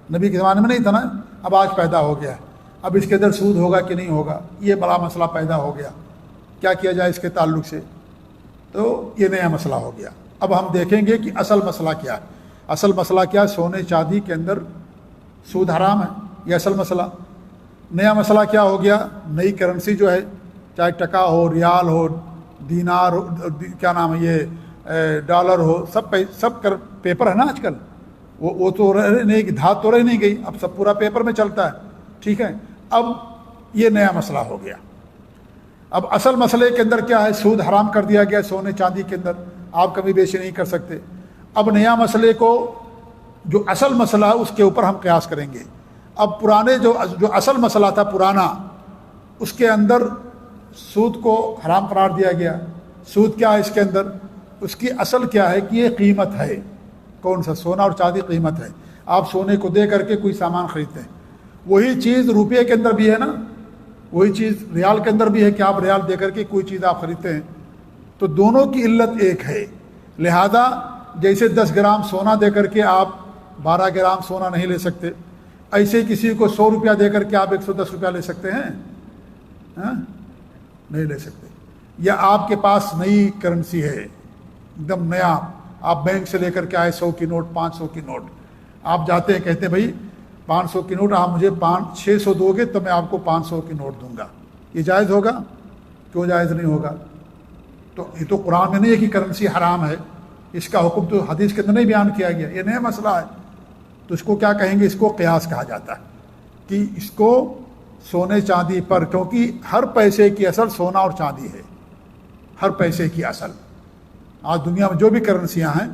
نبی کے زمانے میں نہیں تھا نا، اب آج پیدا ہو گیا ہے۔ اب اس کے اندر سود ہوگا کہ نہیں ہوگا، یہ بڑا مسئلہ پیدا ہو گیا، کیا کیا جائے اس کے تعلق سے، تو یہ نیا مسئلہ ہو گیا۔ اب ہم دیکھیں گے کہ اصل مسئلہ کیا ہے۔ اصل مسئلہ کیا ہے؟ سونے چاندی کے اندر سود حرام ہے، یہ اصل مسئلہ۔ نیا مسئلہ کیا ہو گیا؟ نئی کرنسی جو ہے، چاہے ٹکا ہو، ریال ہو، دینار ہو، کیا نام ہے یہ، ڈالر ہو، سب پیپر ہے نا آج کل، وہ تو نہیں، دھات تو رہ نہیں گئی، اب سب پورا پیپر میں چلتا ہے، ٹھیک ہے. اب یہ نیا مسئلہ ہو گیا. اب اصل مسئلے کے اندر کیا ہے؟ سود حرام کر دیا گیا سونے چاندی کے اندر، آپ کمی بیشی نہیں کر سکتے. اب نیا مسئلے کو جو اصل مسئلہ ہے اس کے اوپر ہم قیاس کریں گے. اب پرانے جو اصل مسئلہ تھا پرانا، اس کے اندر سود کو حرام قرار دیا گیا. سود کیا ہے اس کے اندر؟ اس کی اصل کیا ہے کہ یہ قیمت ہے. کون سا؟ سونا اور چاندی قیمت ہے. آپ سونے کو دے کر کے کوئی سامان خریدتے ہیں، وہی چیز روپے کے اندر بھی ہے نا، وہی چیز ریال کے اندر بھی ہے کہ آپ ریال دے کر کے کوئی چیز آپ خریدتے ہیں. تو دونوں کی علت ایک ہے. لہذا جیسے 10 گرام سونا دے کر کے آپ 12 گرام سونا نہیں لے سکتے، ایسے کسی کو 100 روپیہ دے کر کے آپ 110 روپیہ لے سکتے ہیں؟ نہیں لے سکتے. یا آپ کے پاس نئی کرنسی ہے، ایک دم نیا، آپ بینک سے لے کر کے آئے 100 کی نوٹ، 500 کی نوٹ، آپ جاتے ہیں کہتے ہیں بھائی 500 کی نوٹ آپ مجھے 600 دو گے تو میں آپ کو 500 کی نوٹ دوں گا. یہ جائز ہوگا؟ کیوں جائز نہیں ہوگا؟ تو یہ تو قرآن میں نہیں ہے کہ کرنسی حرام ہے، اس کا حکم تو حدیث کے اندر نہیں بیان کیا گیا، یہ نیا مسئلہ ہے. تو اس کو کیا کہیں گے؟ اس کو قیاس کہا جاتا ہے کہ اس کو سونے چاندی پر، کیونکہ ہر پیسے کی اصل سونا اور چاندی ہے. ہر پیسے کی اصل، آج دنیا میں جو بھی کرنسیاں ہیں،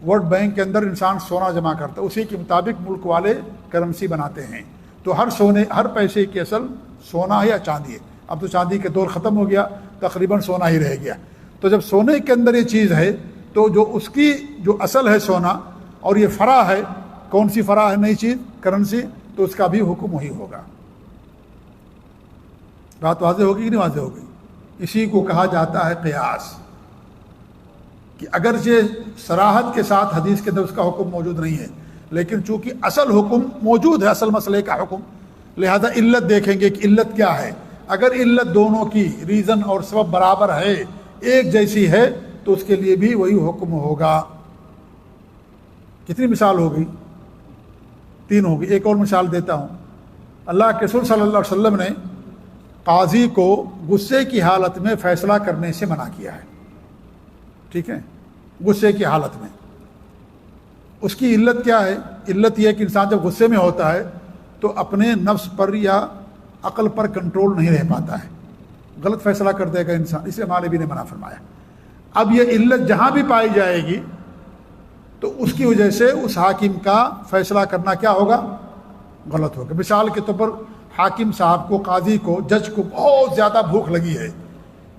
ورلڈ بینک کے اندر انسان سونا جمع کرتا ہے، اسی کے مطابق ملک والے کرنسی بناتے ہیں. تو ہر پیسے کی اصل سونا ہے یا چاندی ہے. اب تو چاندی کا دور ختم ہو گیا، تقریباً سونا ہی رہ گیا. تو جب سونے کے اندر یہ چیز ہے تو جو اس کی جو اصل ہے سونا، اور یہ فرع ہے، کون سی فرع ہے؟ نئی چیز کرنسی، تو اس کا بھی حکم وہی ہوگا. بات واضح ہوگی کہ نہیں واضح ہوگی؟ اسی کو کہا جاتا ہے قیاس. کہ اگرچہ صراحت کے ساتھ حدیث کے اندر اس کا حکم موجود نہیں ہے، لیکن چونکہ اصل حکم موجود ہے، اصل مسئلے کا حکم، لہذا علت دیکھیں گے کہ علت کیا ہے. اگر علت دونوں کی ریزن اور سبب برابر ہے، ایک جیسی ہے، تو اس کے لیے بھی وہی حکم ہوگا. کتنی مثال ہوگی؟ 3 ہوگی. ایک اور مثال دیتا ہوں. اللہ کے رسول صلی اللہ علیہ وسلم نے قاضی کو غصے کی حالت میں فیصلہ کرنے سے منع کیا ہے. ٹھیک ہے؟ غصے کی حالت میں. اس کی علت کیا ہے؟ علت یہ ہے کہ انسان جب غصے میں ہوتا ہے تو اپنے نفس پر یا عقل پر کنٹرول نہیں رہ پاتا ہے، غلط فیصلہ کر دے گا انسان. اسے ہمارے نبی نے منع فرمایا. اب یہ علت جہاں بھی پائی جائے گی تو اس کی وجہ سے اس حاکم کا فیصلہ کرنا کیا ہوگا؟ غلط ہوگا. مثال کے طور پر حاکم صاحب کو، قاضی کو، جج کو بہت زیادہ بھوک لگی ہے،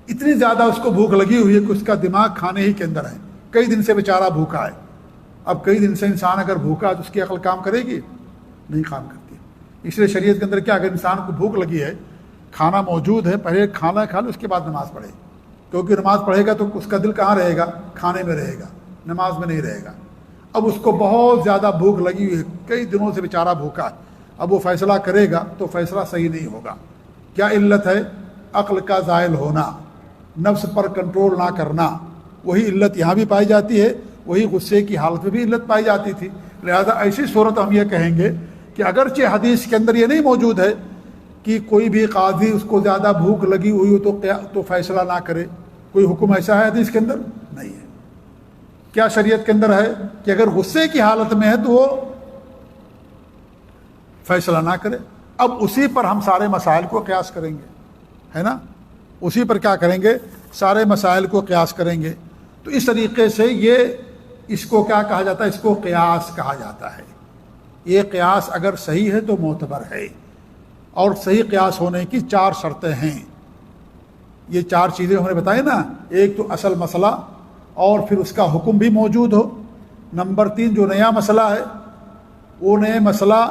اتنی زیادہ اس کو بھوک لگی ہوئی ہے کہ اس کا دماغ کھانے ہی کے اندر ہے، کئی دن سے بیچارہ بھوکا ہے. اب کئی دن سے انسان اگر بھوکا ہے تو اس کی عقل کام کرے گی؟ نہیں کام کرتی. اس لیے شریعت کے اندر کیا، اگر انسان کو بھوک لگی ہے، کھانا موجود ہے، پہلے کھانا کھا لو، اس کے بعد نماز پڑھے. کیونکہ نماز پڑھے گا تو اس کا دل کہاں رہے گا؟ کھانے میں رہے گا، نماز میں نہیں رہے گا. اب اس کو بہت زیادہ بھوک لگی ہوئی ہے، کئی دنوں سے بیچارہ بھوکا ہے. اب وہ فیصلہ کرے گا تو فیصلہ صحیح نہیں ہوگا. کیا علت ہے؟ عقل کا زائل ہونا، نفس پر کنٹرول نہ کرنا. وہی علت یہاں بھی پائی جاتی ہے، وہی غصے کی حالت میں بھی علت پائی جاتی تھی. لہذا ایسی صورت ہم یہ کہیں گے کہ اگرچہ حدیث کے اندر یہ نہیں موجود ہے کہ کوئی بھی قاضی اس کو زیادہ بھوک لگی ہوئی ہو تو فیصلہ نہ کرے، کوئی حکم ایسا ہے حدیث کے اندر؟ نہیں ہے. کیا شریعت کے اندر ہے کہ اگر غصے کی حالت میں ہے تو وہ فیصلہ نہ کرے. اب اسی پر ہم سارے مسائل کو قیاس کریں گے، ہے نا؟ اسی پر کیا کریں گے؟ سارے مسائل کو قیاس کریں گے. تو اس طریقے سے اس کو کیا کہا جاتا ہے؟ اس کو قیاس کہا جاتا ہے. یہ قیاس اگر صحیح ہے تو معتبر ہے، اور صحیح قیاس ہونے کی 4 شرطیں ہیں. یہ 4 چیزیں ہم نے بتائی نا. ایک تو اصل مسئلہ اور پھر اس کا حکم بھی موجود ہو. نمبر 3 جو نیا مسئلہ ہے وہ نئے مسئلہ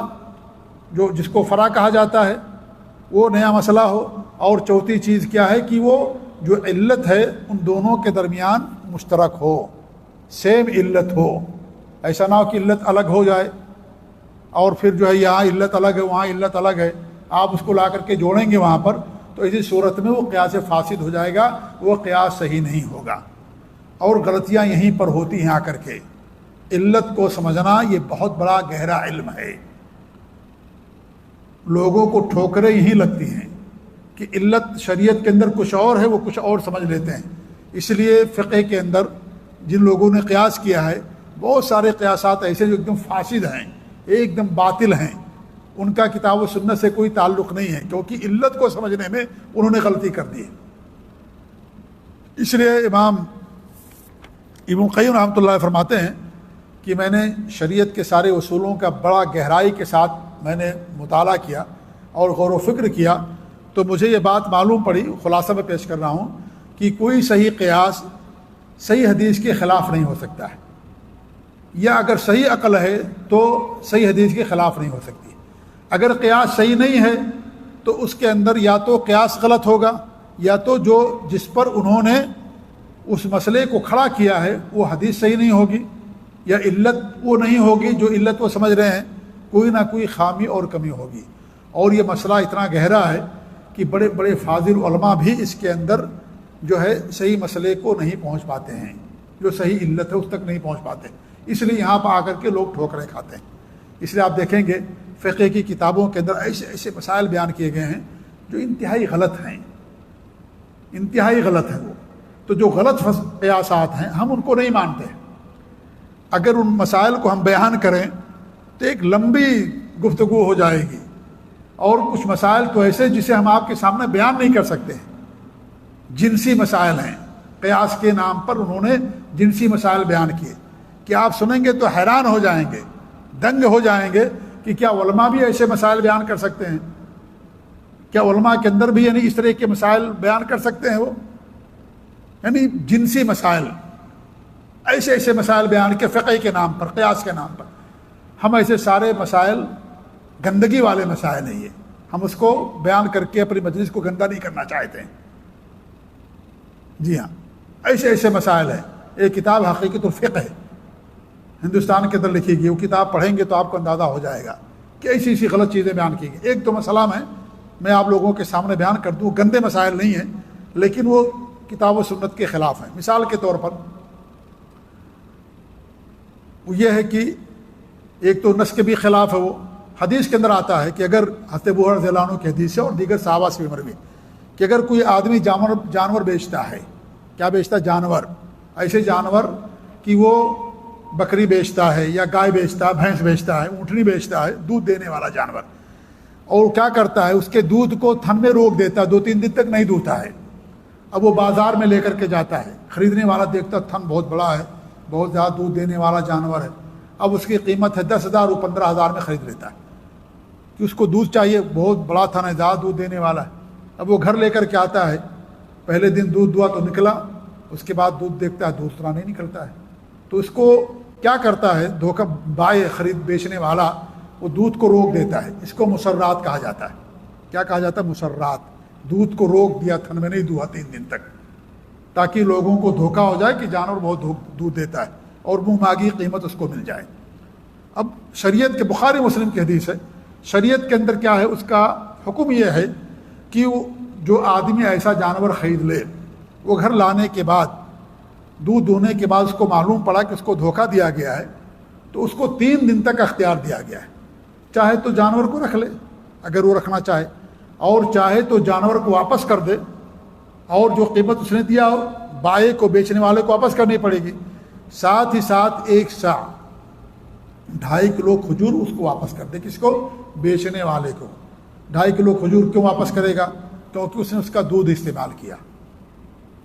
جس کو فرع کہا جاتا ہے وہ نیا مسئلہ ہو. اور چوتھی چیز کیا ہے کہ وہ جو علت ہے ان دونوں کے درمیان مشترک ہو، سیم علت ہو. ایسا نہ ہو کہ علت الگ ہو جائے اور پھر جو ہے یہاں علت الگ ہے وہاں علت الگ ہے، آپ اس کو لا کر کے جوڑیں گے وہاں پر، تو اسی صورت میں وہ قیاس فاسد ہو جائے گا، وہ قیاس صحیح نہیں ہوگا. اور غلطیاں یہیں پر ہوتی ہیں آ کر کے. علت کو سمجھنا یہ بہت بڑا گہرا علم ہے. لوگوں کو ٹھوکریں یہیں لگتی ہیں کہ علت شریعت کے اندر کچھ اور ہے، وہ کچھ اور سمجھ لیتے ہیں. اس لیے فقہ کے اندر جن لوگوں نے قیاس کیا ہے بہت سارے قیاسات ایسے جو ایک دم فاسد ہیں، ایک دم باطل ہیں، ان کا کتاب و سنت سے کوئی تعلق نہیں ہے، کیونکہ علت کو سمجھنے میں انہوں نے غلطی کر دی ہے۔ اس لیے امام ابن قیم رحمۃ اللہ فرماتے ہیں کہ میں نے شریعت کے سارے اصولوں کا بڑا گہرائی کے ساتھ میں نے مطالعہ کیا اور غور و فکر کیا، تو مجھے یہ بات معلوم پڑی، خلاصہ میں پیش کر رہا ہوں، کہ کوئی صحیح قیاس صحیح حدیث کے خلاف نہیں ہو سکتا ہے، یا اگر صحیح عقل ہے تو صحیح حدیث کے خلاف نہیں ہو سکتی۔ اگر قیاس صحیح نہیں ہے تو اس کے اندر یا تو قیاس غلط ہوگا، یا تو جس پر انہوں نے اس مسئلے کو کھڑا کیا ہے وہ حدیث صحیح نہیں ہوگی، یا علت وہ نہیں ہوگی جو علت وہ سمجھ رہے ہیں، کوئی نہ کوئی خامی اور کمی ہوگی۔ اور یہ مسئلہ اتنا گہرا ہے کہ بڑے بڑے فاضل علماء بھی اس کے اندر جو ہے صحیح مسئلے کو نہیں پہنچ پاتے ہیں، جو صحیح علت ہے اس تک نہیں پہنچ پاتے، اس لیے یہاں پر آ کر کے لوگ ٹھوکریں کھاتے ہیں۔ اس لیے آپ دیکھیں گے فقہ کی کتابوں کے اندر ایسے ایسے مسائل بیان کیے گئے ہیں جو انتہائی غلط ہیں، انتہائی غلط ہے وہ، تو جو غلط قیاسات ہیں ہم ان کو نہیں مانتے۔ اگر ان مسائل کو ہم بیان کریں تو ایک لمبی گفتگو ہو جائے گی، اور کچھ مسائل تو ایسے جسے ہم آپ کے سامنے بیان نہیں کر سکتے ہیں، جنسی مسائل ہیں، قیاس کے نام پر انہوں نے جنسی مسائل بیان کیے کہ آپ سنیں گے تو حیران ہو جائیں گے، دنگ ہو جائیں گے کہ کیا علماء بھی ایسے مسائل بیان کر سکتے ہیں؟ کیا علماء کے اندر بھی یعنی اس طرح کے مسائل بیان کر سکتے ہیں وہ؟ یعنی جنسی مسائل، ایسے ایسے مسائل بیان کے فقہ کے نام پر، قیاس کے نام پر۔ ہم ایسے سارے مسائل گندگی والے مسائل ہیں، یہ ہم اس کو بیان کر کے اپنی مجلس کو گندا نہیں کرنا چاہتے ہیں۔ جی ہاں، ایسے ایسے مسائل ہیں۔ ایک کتاب حقیقت الفقہ ہے، ہندوستان کے اندر لکھی گئی، وہ کتاب پڑھیں گے تو آپ کو اندازہ ہو جائے گا کہ ایسی ایسی غلط چیزیں بیان کی گئی۔ ایک دو مسئلہ میں آپ لوگوں کے سامنے بیان کر دوں، گندے مسائل نہیں ہیں لیکن وہ کتاب و سنت کے خلاف ہیں۔ مثال کے طور پر وہ یہ ہے کہ ایک تو نص کے بھی خلاف ہے، وہ حدیث کے اندر آتا ہے کہ اگر حضرت ابو ہریرہ رضی اللہ عنہ کی حدیث ہے اور دیگر صحابہ سے بھی مروی کہ اگر کوئی آدمی جانور بیچتا ہے، کیا بیچتا ہے؟ جانور، ایسے جانور کہ وہ بکری بیچتا ہے یا گائے بیچتا ہے، بھینس بیچتا ہے، اونٹنی بیچتا ہے، دودھ دینے والا جانور، اور کیا کرتا ہے اس کے دودھ کو تھن میں روک دیتا ہے، 2-3 دن تک نہیں دودھتا ہے۔ اب وہ بازار میں لے کر کے جاتا ہے، خریدنے والا دیکھتا تھن بہت بڑا ہے، بہت زیادہ دودھ دینے والا جانور ہے، اب اس کی قیمت ہے 10,000، وہ 15,000 میں خرید لیتا ہے کہ اس کو دودھ چاہیے، بہت بڑا تھن ہے، زیادہ دودھ دینے والا ہے۔ اب وہ گھر لے کر کے آتا ہے، پہلے دن دودھ دوا تو نکلا، اس کے بعد دودھ دیکھتا ہے دودھ اتنا نہیں نکلتا ہے، تو اس کو کیا کرتا ہے دھوکہ بائے خرید بیچنے والا، وہ دودھ کو روک دیتا ہے۔ اس کو مسرات کہا جاتا ہے۔ کیا کہا جاتا ہے؟ مسرات۔ دودھ کو روک دیا، تھن میں نہیں دھوا 3 دن تک، تاکہ لوگوں کو دھوکہ ہو جائے کہ جانور بہت دودھ دیتا ہے اور منہ مانگی قیمت اس کو مل جائے۔ اب شریعت کے بخاری مسلم کی حدیث ہے، شریعت کے اندر کیا ہے؟ اس کا حکم یہ ہے کہ جو آدمی ایسا جانور خرید لے، وہ گھر لانے کے بعد، دودھ دونے کے بعد اس کو معلوم پڑا کہ اس کو دھوکہ دیا گیا ہے، تو اس کو 3 دن تک اختیار دیا گیا ہے۔ چاہے تو جانور کو رکھ لے اگر وہ رکھنا چاہے، اور چاہے تو جانور کو واپس کر دے، اور جو قیمت اس نے دیا ہو بائے کو، بیچنے والے کو واپس کرنی پڑے گی۔ ساتھ ہی ساتھ 1 سا 2.5 کلو کھجور اس کو واپس کر دے۔ کس کو؟ بیچنے والے کو۔ 2.5 کلو کھجور کیوں واپس کرے گا؟ کیونکہ اس نے اس کا دودھ استعمال کیا،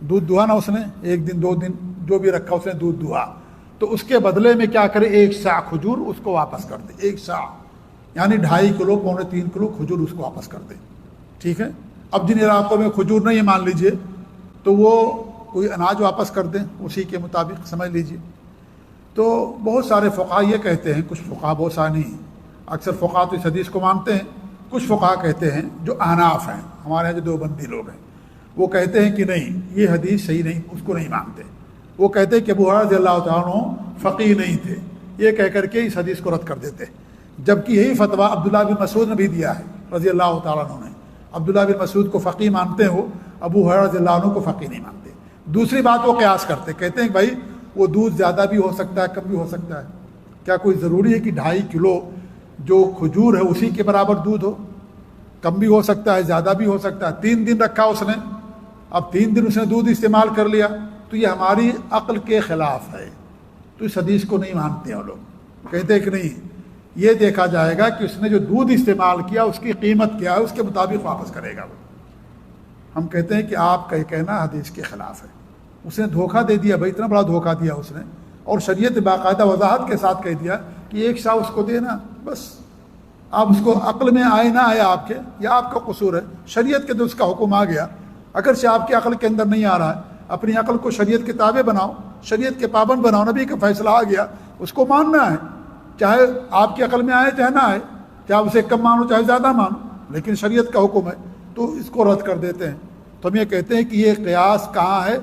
دودھ دہا نا اس نے، 1 دن 2 دن جو بھی رکھا اس نے دودھ دہا، تو اس کے بدلے میں کیا کرے؟ 1 سا کھجور اس کو واپس کر دے۔ 1 سا یعنی 2.5 کلو 2.25 کلو کھجور اس کو واپس کر دے۔ ٹھیک ہے؟ اب جن علاقوں میں کھجور نہیں مان لیجئے تو وہ کوئی اناج واپس کر دیں، اسی کے مطابق سمجھ لیجئے۔ تو بہت سارے فقہا یہ کہتے ہیں، کچھ فقہا، بہت سارے نہیں، اکثر فقہا تو اس حدیث کو مانتے ہیں، کچھ فقہا کہتے ہیں جو احناف ہیں، ہمارے یہاں جو دیوبندی لوگ ہیں، وہ کہتے ہیں کہ نہیں، یہ حدیث صحیح نہیں، اس کو نہیں مانتے۔ وہ کہتے ہیں کہ ابو ہریرہ رضی اللہ تعالیٰ عنہ فقیہ نہیں تھے، یہ کہہ کر کے اس حدیث کو رد کر دیتے، جبکہ یہی فتویٰ عبداللہ بن مسعود نے بھی دیا ہے رضی اللہ تعالیٰ عنہ نے۔ عبداللہ بن مسعود کو فقیہ مانتے ہو، ابو ہریرہ رضی اللہ عنہ کو فقیہ نہیں مانتے۔ دوسری بات، وہ قیاس کرتے، کہتے ہیں کہ بھائی وہ دودھ زیادہ بھی ہو سکتا ہے، کم بھی ہو سکتا ہے، کیا کوئی ضروری ہے کہ 2.5 کلو جو کھجور ہے اسی کے برابر دودھ ہو؟ کم بھی ہو سکتا ہے، زیادہ بھی ہو سکتا ہے۔ 3 دن رکھا اس نے، اب 3 دن اس نے دودھ استعمال کر لیا، تو یہ ہماری عقل کے خلاف ہے، تو اس حدیث کو نہیں مانتے ہیں وہ لوگ، کہتے ہیں کہ نہیں، یہ دیکھا جائے گا کہ اس نے جو دودھ استعمال کیا اس کی قیمت کیا ہے، اس کے مطابق واپس کرے گا وہ۔ ہم کہتے ہیں کہ آپ کا یہ کہنا حدیث کے خلاف ہے، اس نے دھوکہ دے دیا بھائی، اتنا بڑا دھوکہ دیا اس نے، اور شریعت باقاعدہ وضاحت کے ساتھ کہہ دیا کہ ایک شاہ اس کو دینا، بس آپ اس کو عقل میں آئے نہ آئے آپ کے، یا آپ کا قصور ہے، شریعت کے تو اس کا حکم آ گیا، اگرچہ آپ کی عقل کے اندر نہیں آ رہا ہے، اپنی عقل کو شریعت کے تابع بناؤ، شریعت کے پابند بناؤ، نبی کا فیصلہ آ گیا، اس کو ماننا ہے، چاہے آپ کی عقل میں آئے چاہے نہ آئے، چاہے اسے کم مانو چاہے زیادہ مانو، لیکن شریعت کا حکم ہے تو اس کو رد کر دیتے ہیں۔ تو ہم یہ کہتے ہیں کہ یہ قیاس کہاں ہے؟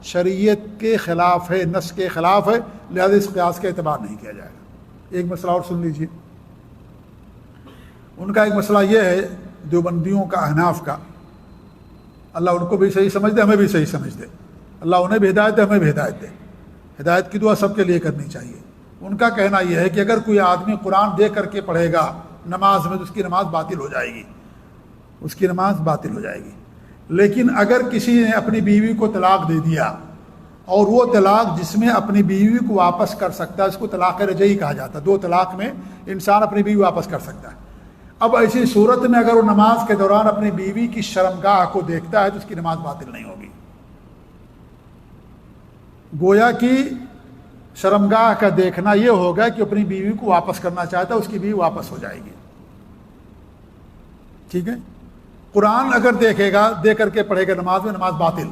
شریعت کے خلاف ہے، نص کے خلاف ہے، لہذا اس قیاس کا اعتبار نہیں کیا جائے گا۔ ایک مسئلہ اور سن لیجیے، ان کا ایک مسئلہ یہ ہے دیوبندیوں کا، احناف کا، اللہ ان کو بھی صحیح سمجھ دے، ہمیں بھی صحیح سمجھ دے، اللہ انہیں بھی ہدایت دے، ہمیں بھی ہدایت دے، ہدایت کی دعا سب کے لیے کرنی چاہیے۔ ان کا کہنا یہ ہے کہ اگر کوئی آدمی قرآن دیکھ کر کے پڑھے گا نماز میں تو اس کی نماز باطل ہو جائے گی، اس کی نماز باطل ہو جائے گی، لیکن اگر کسی نے اپنی بیوی کو طلاق دے دیا اور وہ طلاق جس میں اپنی بیوی کو واپس کر سکتا ہے، اس کو طلاق رجعی کہا جاتا ہے، 2 طلاق میں انسان اپنی بیوی واپس کر سکتا ہے۔ اب ایسی صورت میں اگر وہ نماز کے دوران اپنی بیوی کی شرمگاہ کو دیکھتا ہے تو اس کی نماز باطل نہیں ہوگی، گویا کہ شرمگاہ کا دیکھنا یہ ہوگا کہ اپنی بیوی کو واپس کرنا چاہتا ہے، اس کی بیوی واپس ہو جائے گی، ٹھیک ہے۔ قرآن اگر دیکھے گا، دیکھ کر کے پڑھے گا نماز میں، نماز باطل،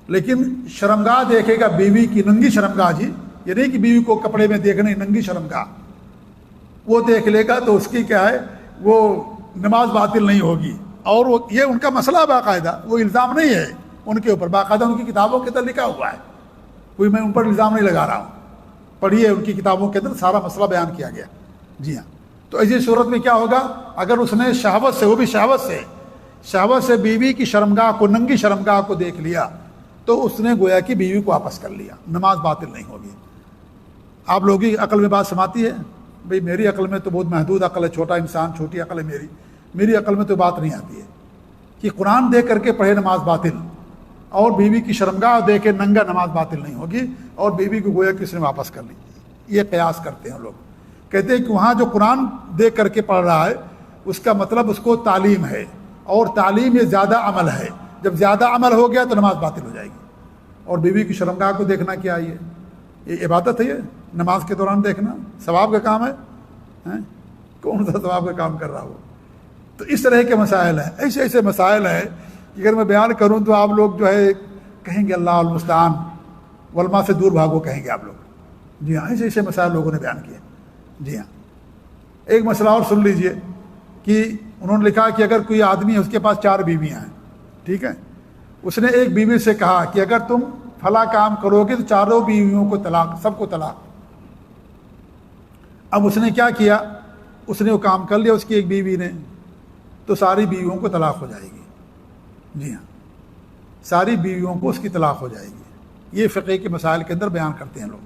لیکن شرمگاہ دیکھے گا بیوی کی، ننگی شرمگاہ، جی یہ نہیں کہ بیوی کو کپڑے میں دیکھنا، ننگی شرمگاہ وہ دیکھ لے گا تو اس کی کیا ہے، وہ نماز باطل نہیں ہوگی۔ اور وہ یہ ان کا مسئلہ باقاعدہ، وہ الزام نہیں ہے ان کے اوپر، باقاعدہ ان کی کتابوں کے اندر لکھا ہوا ہے، کوئی میں ان پر الزام نہیں لگا رہا ہوں، پڑھیے ان کی کتابوں کے اندر سارا مسئلہ بیان کیا گیا۔ جی ہاں، تو ایسی صورت میں کیا ہوگا، اگر اس نے شہوت سے، وہ بھی شہوت سے بیوی کی شرمگاہ کو، ننگی شرمگاہ کو دیکھ لیا تو اس نے گویا کہ بیوی کو واپس کر لیا، نماز باطل نہیں ہوگی۔ آپ لوگوں کی عقل میں بات سماتی ہے؟ بھئی میری عقل میں تو بہت محدود عقل ہے، چھوٹا انسان، چھوٹی عقل ہے میری عقل میں تو بات نہیں آتی ہے کہ قرآن دیکھ کر کے پڑھے نماز باطل، اور بیوی کی شرمگاہ دیکھے ننگا نماز باطل نہیں ہوگی، اور بیوی کو گویا کہ اس نے واپس کر لی۔ یہ قیاس کرتے ہیں لوگ، کہتے ہیں کہ وہاں جو قرآن دیکھ کر کے پڑھ رہا ہے اس کا مطلب اس کو تعلیم ہے، اور تعلیم یہ زیادہ عمل ہے، جب زیادہ عمل ہو گیا تو نماز باطل ہو جائے گی۔ اور بیوی کی شرمگاہ کو دیکھنا کیا ہے؟ یہ عبادت ہے، یہ نماز کے دوران دیکھنا ثواب کا کام ہے، کون سا ثواب کا کام کر رہا ہو؟ تو اس طرح کے مسائل ہیں، ایسے مسائل ہیں کہ اگر میں بیان کروں تو آپ لوگ جو ہے کہیں گے اللہ المستعان، علماء سے دور بھاگو کہیں گے آپ لوگ۔ جی ہاں، ایسے مسائل لوگوں نے بیان کیے۔ جی ہاں، ایک مسئلہ اور سن لیجئے کہ انہوں نے لکھا کہ اگر کوئی آدمی ہے، اس کے پاس 4 بیویاں ہیں، ٹھیک ہے، اس نے ایک بیوی سے کہا کہ اگر تم فلاں کام کرو گے تو 4 بیویوں کو طلاق، سب کو طلاق۔ اب اس نے کیا کیا، اس نے وہ کام کر لیا اس کی ایک بیوی نے، تو ساری بیویوں کو طلاق ہو جائے گی۔ جی ہاں، ساری بیویوں کو اس کی طلاق ہو جائے گی۔ یہ فقہ کے مسائل کے اندر بیان کرتے ہیں لوگ۔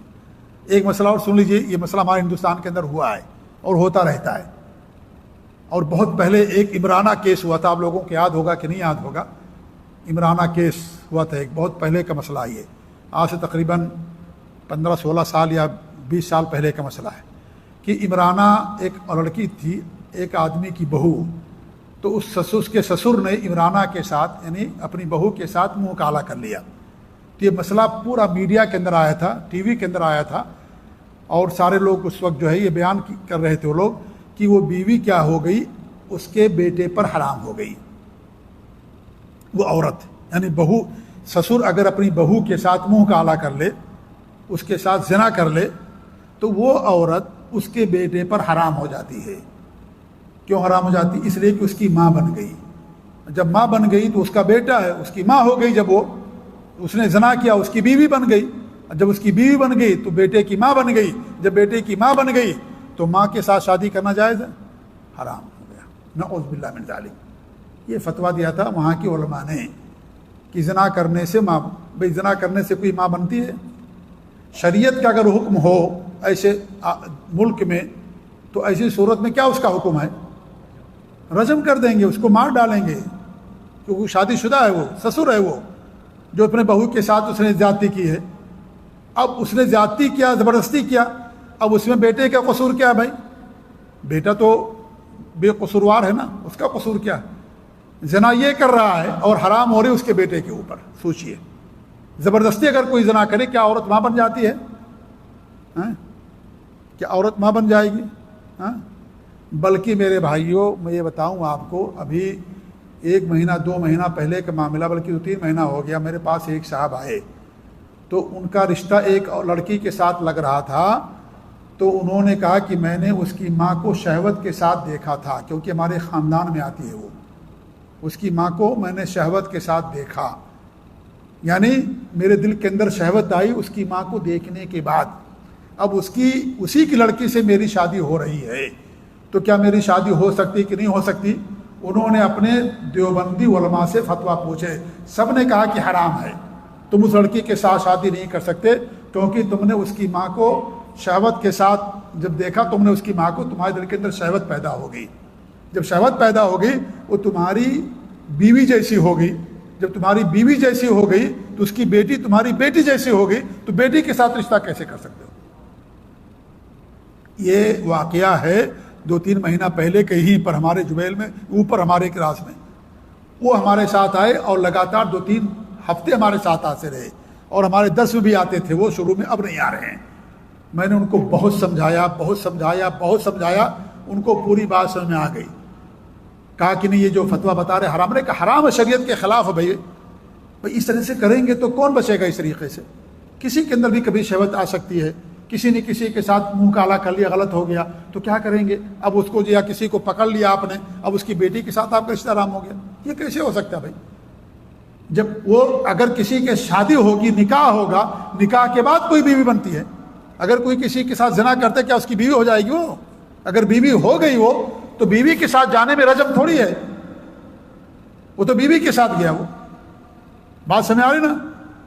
ایک مسئلہ اور سن لیجئے، یہ مسئلہ ہمارے ہندوستان کے اندر ہوا ہے اور ہوتا رہتا ہے، اور بہت پہلے ایک عمرانہ کیس ہوا تھا، آپ لوگوں کو یاد ہوگا کہ نہیں یاد ہوگا، عمرانہ کیس ہوا تھا، ایک بہت پہلے کا مسئلہ یہ، آج سے تقریباً 15-16 سال یا 20 سال پہلے کا مسئلہ ہے کہ عمرانہ ایک لڑکی تھی، ایک آدمی کی بہو، تو اس کے سسر نے عمرانہ کے ساتھ، یعنی اپنی بہو کے ساتھ منہ کالا کر لیا۔ تو یہ مسئلہ پورا میڈیا کے اندر آیا تھا، ٹی وی کے اندر آیا تھا، اور سارے لوگ اس وقت جو ہے یہ بیان کر رہے تھے وہ لوگ کہ وہ بیوی کیا ہو گئی، اس کے بیٹے پر حرام ہو گئی، وہ عورت، یعنی بہو، سسر اگر اپنی بہو کے ساتھ منہ کالا کر لے، اس کے ساتھ زنا کر لے، تو وہ عورت اس کے بیٹے پر حرام ہو جاتی ہے۔ کیوں حرام ہو جاتی؟ اس لیے کہ اس کی ماں بن گئی، جب ماں بن گئی تو اس کا بیٹا ہے، اس کی ماں ہو گئی، جب وہ اس نے زنا کیا اس کی بیوی بن گئی، جب اس کی بیوی بن گئی تو بیٹے کی ماں بن گئی، جب بیٹے کی ماں بن گئی تو ماں کے ساتھ شادی کرنا جائز ہے؟ حرام ہو گیا، نعوذ باللہ من ذالک۔ یہ فتویٰ دیا تھا وہاں کی علماء نے کہ زنا کرنے سے ماں، بھئی زنا کرنے سے کوئی ماں بنتی ہے؟ شریعت کا اگر حکم ہو ایسے ملک میں تو ایسی صورت میں کیا اس کا حکم ہے؟ رجم کر دیں گے، اس کو مار ڈالیں گے، کیونکہ شادی شدہ ہے، وہ سسر ہے، وہ جو اپنے بہو کے ساتھ اس نے زیادتی کی ہے۔ اب اس نے زیادتی کیا، زبردستی کیا، اب اس میں بیٹے کا قصور کیا ہے بھائی؟ بیٹا تو بے قصوروار ہے نا، اس کا قصور کیا ہے؟ زنا یہ کر رہا ہے اور حرام ہو رہی اس کے بیٹے کے اوپر. سوچئے زبردستی اگر کوئی زنا کرے کیا عورت ماں بن جاتی ہے؟ کیا عورت ماں بن جائے گی؟ بلکہ میرے بھائیوں میں یہ بتاؤں آپ کو، ابھی 1 مہینہ 2 مہینہ پہلے کا معاملہ، بلکہ 2-3 مہینہ ہو گیا، میرے پاس ایک صاحب آئے تو ان کا رشتہ ایک لڑکی کے ساتھ لگ رہا تھا. تو انہوں نے کہا کہ میں نے اس کی ماں کو شہوت کے ساتھ دیکھا تھا، کیونکہ ہمارے خاندان میں آتی ہے وہ. اس کی ماں کو میں نے شہوت کے ساتھ دیکھا، یعنی میرے دل کے اندر شہوت آئی اس کی ماں کو دیکھنے کے بعد. اب اسی کی لڑکی سے میری شادی ہو رہی ہے، تو کیا میری شادی ہو سکتی کہ نہیں ہو سکتی؟ انہوں نے اپنے دیوبندی علماء سے فتویٰ پوچھے، سب نے کہا کہ حرام ہے، تم اس لڑکی کے ساتھ شادی نہیں کر سکتے، کیونکہ تم نے اس کی ماں کو شہوت کے ساتھ جب دیکھا، تم نے اس کی ماں کو، تمہارے دل کے اندر شہوت پیدا ہو گئی. جب شہوت پیدا ہو گئی وہ تمہاری بیوی جیسی ہو گئی. جب تمہاری بیوی جیسی ہو گئی تو اس کی بیٹی تمہاری بیٹی جیسی ہو گئی، تو بیٹی کے ساتھ رشتہ کیسے کر سکتے ہو؟ یہ واقعہ ہے 2-3 مہینہ پہلے کہیں پر ہمارے جبیل میں اوپر ہمارے کلاس میں. وہ ہمارے ساتھ آئے اور لگاتار 2-3 ہفتے ہمارے ساتھ آتے رہے، اور ہمارے درس میں بھی آتے تھے وہ، شروع میں، اب نہیں آ رہے ہیں. میں نے ان کو بہت سمجھایا، ان کو پوری بات سمجھ میں آ گئی. کہا کہ نہیں یہ جو فتویٰ بتا رہے حرام، نے کہا حرام ہے، شریعت کے خلاف ہے. بھائی اس طرح سے کریں گے تو کون بچے گا؟ اس طریقے سے کسی کے اندر بھی کبھی شہوت آ سکتی ہے، کسی نے کسی کے ساتھ منہ کالا کر لیا، غلط ہو گیا تو کیا کریں گے؟ اب اس کو یا کسی کو پکڑ لیا آپ نے، اب اس کی بیٹی کے ساتھ آپ کا رشتہ حرام ہو گیا. یہ کیسے ہو سکتا ہے بھائی؟ جب وہ اگر کسی کے شادی ہوگی، نکاح ہوگا، نکاح کے بعد کوئی بیوی بنتی ہے. اگر کوئی کسی کے ساتھ زنا کرتا ہے کیا اس کی بیوی ہو جائے گی وہ؟ اگر بیوی ہو گئی وہ تو بیوی کے ساتھ جانے میں رجم تھوڑی ہے، وہ تو بیوی کے ساتھ گیا. وہ بات سمجھ آ رہی نا؟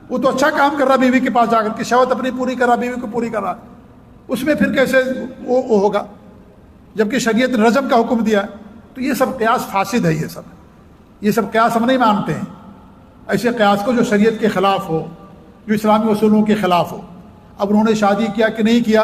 وہ تو اچھا کام کر رہا بیوی کے پاس جا کر کے، شہوت اپنی پوری کر رہا، بیوی کو پوری کر رہا. اس میں پھر کیسے وہ ہوگا جبکہ شریعت نے رجم کا حکم دیا ہے؟ تو یہ سب قیاس فاسد ہے. یہ سب قیاس ہم نہیں مانتے ہیں. ایسے قیاس کو جو شریعت کے خلاف ہو، جو اسلامی اصولوں کے خلاف ہو. اب انہوں نے شادی کیا کہ نہیں کیا،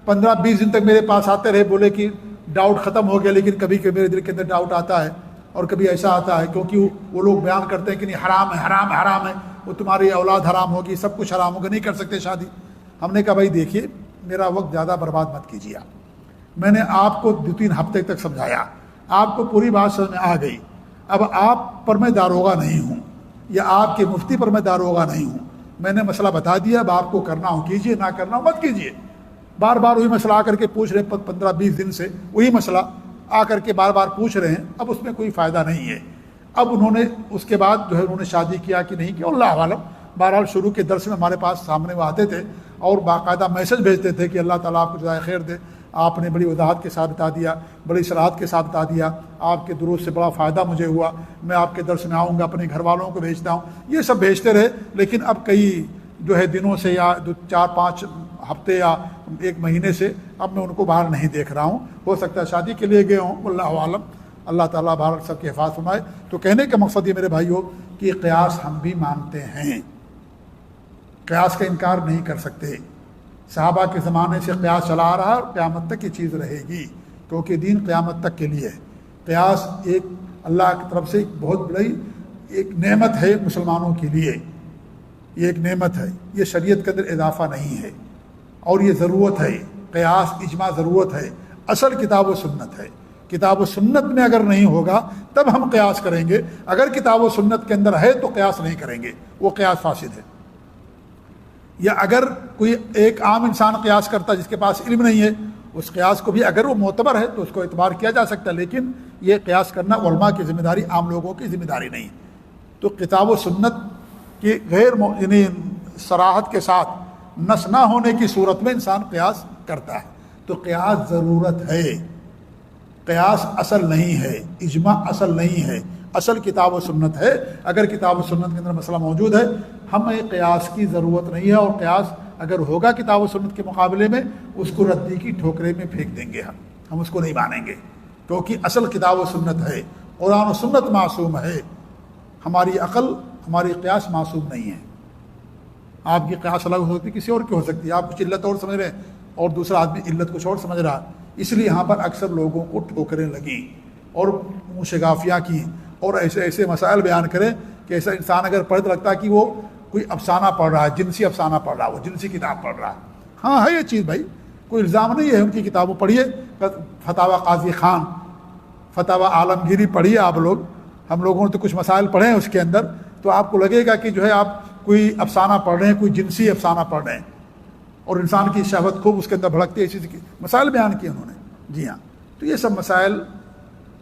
15-20 دن تک میرے پاس آتے رہے، بولے کہ ڈاؤٹ ختم ہو گیا، لیکن کبھی کبھی میرے دل کے اندر ڈاؤٹ آتا ہے، اور کبھی ایسا آتا ہے کیونکہ وہ لوگ بیان کرتے ہیں کہ نہیں حرام ہے، حرام ہے، حرام ہے، وہ تمہاری اولاد حرام ہوگی، سب کچھ حرام ہوگا، نہیں کر سکتے شادی. ہم نے کہا بھائی دیکھیے میرا وقت زیادہ برباد مت کیجیے. میں نے آپ کو 2-3 ہفتے تک سمجھایا، آپ کو پوری بات سمجھ میں آ گئی. اب آپ پر میں داروغہ نہیں ہوں، یا آپ کے مفتی پر میں داروغہ نہیں ہوں. میں نے مسئلہ بتا دیا، اب آپ کو کرنا ہو کیجیے، نہ کرنا ہو مت کیجیے. بار بار وہی مسئلہ آ کر کے پوچھ رہے ہیں، 15-20 دن سے وہی مسئلہ آ کر کے بار بار پوچھ رہے ہیں. اب اس میں کوئی فائدہ نہیں ہے. اب انہوں نے اس کے بعد جو ہے انہوں نے شادی کیا کہ نہیں کیا اللہ عالم. بہرحال شروع کے درس میں ہمارے پاس سامنے وہ آتے تھے اور باقاعدہ میسج بھیجتے تھے کہ اللہ تعالیٰ آپ کو جزائے خیر دے، آپ نے بڑی وضاحت کے ساتھ بتا دیا، بڑی صراحت کے ساتھ بتا دیا، آپ کے دروس سے بڑا فائدہ مجھے ہوا، میں آپ کے درس میں آؤں گا، اپنے گھر والوں کو بھیجتا ہوں. یہ سب بھیجتے رہے. لیکن اب کئی جو ہے دنوں سے یا 4-5 ہفتے یا 1 مہینے سے اب میں ان کو باہر نہیں دیکھ رہا ہوں. ہو سکتا ہے شادی کے لیے گئے ہوں، اللہ عالم. اللہ تعالیٰ باہر سب کی حفاظت فرمائے. تو کہنے کا مقصد یہ میرے بھائیو کہ قیاس ہم بھی مانتے ہیں، قیاس کا انکار نہیں کر سکتے. صحابہ کے زمانے سے قیاس چلا آ رہا اور قیامت تک یہ چیز رہے گی، کیونکہ دین قیامت تک کے لیے ہے. قیاس ایک اللہ کی طرف سے ایک بہت بڑی ایک نعمت ہے مسلمانوں کے لیے. یہ ایک نعمت ہے، یہ شریعت کے اندر اضافہ نہیں ہے، اور یہ ضرورت ہے. قیاس اجماع ضرورت ہے. اصل کتاب و سنت ہے. کتاب و سنت میں اگر نہیں ہوگا تب ہم قیاس کریں گے. اگر کتاب و سنت کے اندر ہے تو قیاس نہیں کریں گے، وہ قیاس فاسد ہے. یا اگر کوئی ایک عام انسان قیاس کرتا جس کے پاس علم نہیں ہے، اس قیاس کو بھی اگر وہ معتبر ہے تو اس کو اعتبار کیا جا سکتا ہے. لیکن یہ قیاس کرنا علماء کی ذمہ داری، عام لوگوں کی ذمہ داری نہیں. تو کتاب و سنت کی غیر یعنی صراحت کے ساتھ نص نہ ہونے کی صورت میں انسان قیاس کرتا ہے. تو قیاس ضرورت ہے، قیاس اصل نہیں ہے، اجماع اصل نہیں ہے. اصل کتاب و سنت ہے. اگر کتاب و سنت کے اندر مسئلہ موجود ہے، ہمیں قیاس کی ضرورت نہیں ہے. اور قیاس اگر ہوگا کتاب و سنت کے مقابلے میں، اس کو ردی کی ٹھوکرے میں پھینک دیں گے. ہم اس کو نہیں مانیں گے، کیونکہ اصل کتاب و سنت ہے. قرآن و سنت معصوم ہے، ہماری عقل، ہماری قیاس معصوم نہیں ہے. آپ کی قیاس الگ ہو سکتی ہے، کسی اور کی ہو سکتی ہے، آپ کچھ علت اور سمجھ رہے ہیں اور دوسرا آدمی علت کچھ اور سمجھ رہا ہے، اس لیے یہاں پر اکثر لوگوں کو ٹھوکریں لگیں اور منہ شگافیاں کی اور ایسے ایسے مسائل بیان کریں کہ ایسا انسان اگر پڑھے تو لگتا ہے کہ وہ کوئی افسانہ پڑھ رہا ہے، جنسی افسانہ پڑھ رہا ہے، وہ جنسی کتاب پڑھ رہا ہے۔ ہاں ہے یہ چیز بھائی، کوئی الزام نہیں ہے، ان کی کتابوں پڑھیے، فتاوی قاضی خان، فتاوی عالمگیری پڑھیے آپ لوگ، ہم لوگوں نے تو کچھ مسائل پڑھے ہیں اس کے اندر، تو آپ کو لگے گا کہ جو ہے آپ کوئی افسانہ پڑھ رہے ہیں، کوئی جنسی افسانہ پڑھ رہے ہیں، اور انسان کی شہوت خوب اس کے اندر بھڑکتی ہے، اسی مسائل بیان کیے انہوں نے۔ جی ہاں، تو یہ سب مسائل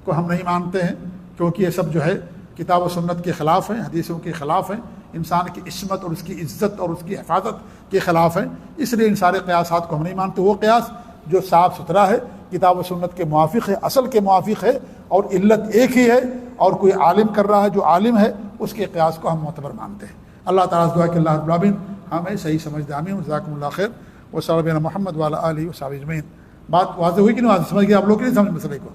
کو ہم نہیں مانتے ہیں، کیونکہ یہ سب جو ہے کتاب و سنت کے خلاف ہیں، حدیثوں کے خلاف ہیں، انسان کی عصمت اور اس کی عزت اور اس کی حفاظت کے خلاف ہیں، اس لیے ان سارے قیاسات کو ہم نہیں مانتے۔ وہ قیاس جو صاف ستھرا ہے، کتاب و سنت کے موافق ہے، اصل کے موافق ہے، اور علت ایک ہی ہے، اور کوئی عالم کر رہا ہے جو عالم ہے، اس کے قیاس کو ہم معتبر مانتے ہیں۔ اللہ تعالیٰ سے دعا کہ اللہ رب العالمین ہمیں صحیح سمجھ دے، آمین۔ جزاکم اللہ خیر، وصلی اللہ علیہ محمد وعلی آلہ وصحبہ اجمعین۔ بات واضح ہوئی کہ نہیں واضح؟ سمجھ گئے آپ لوگ کہ نہیں سمجھ مسئلے کو؟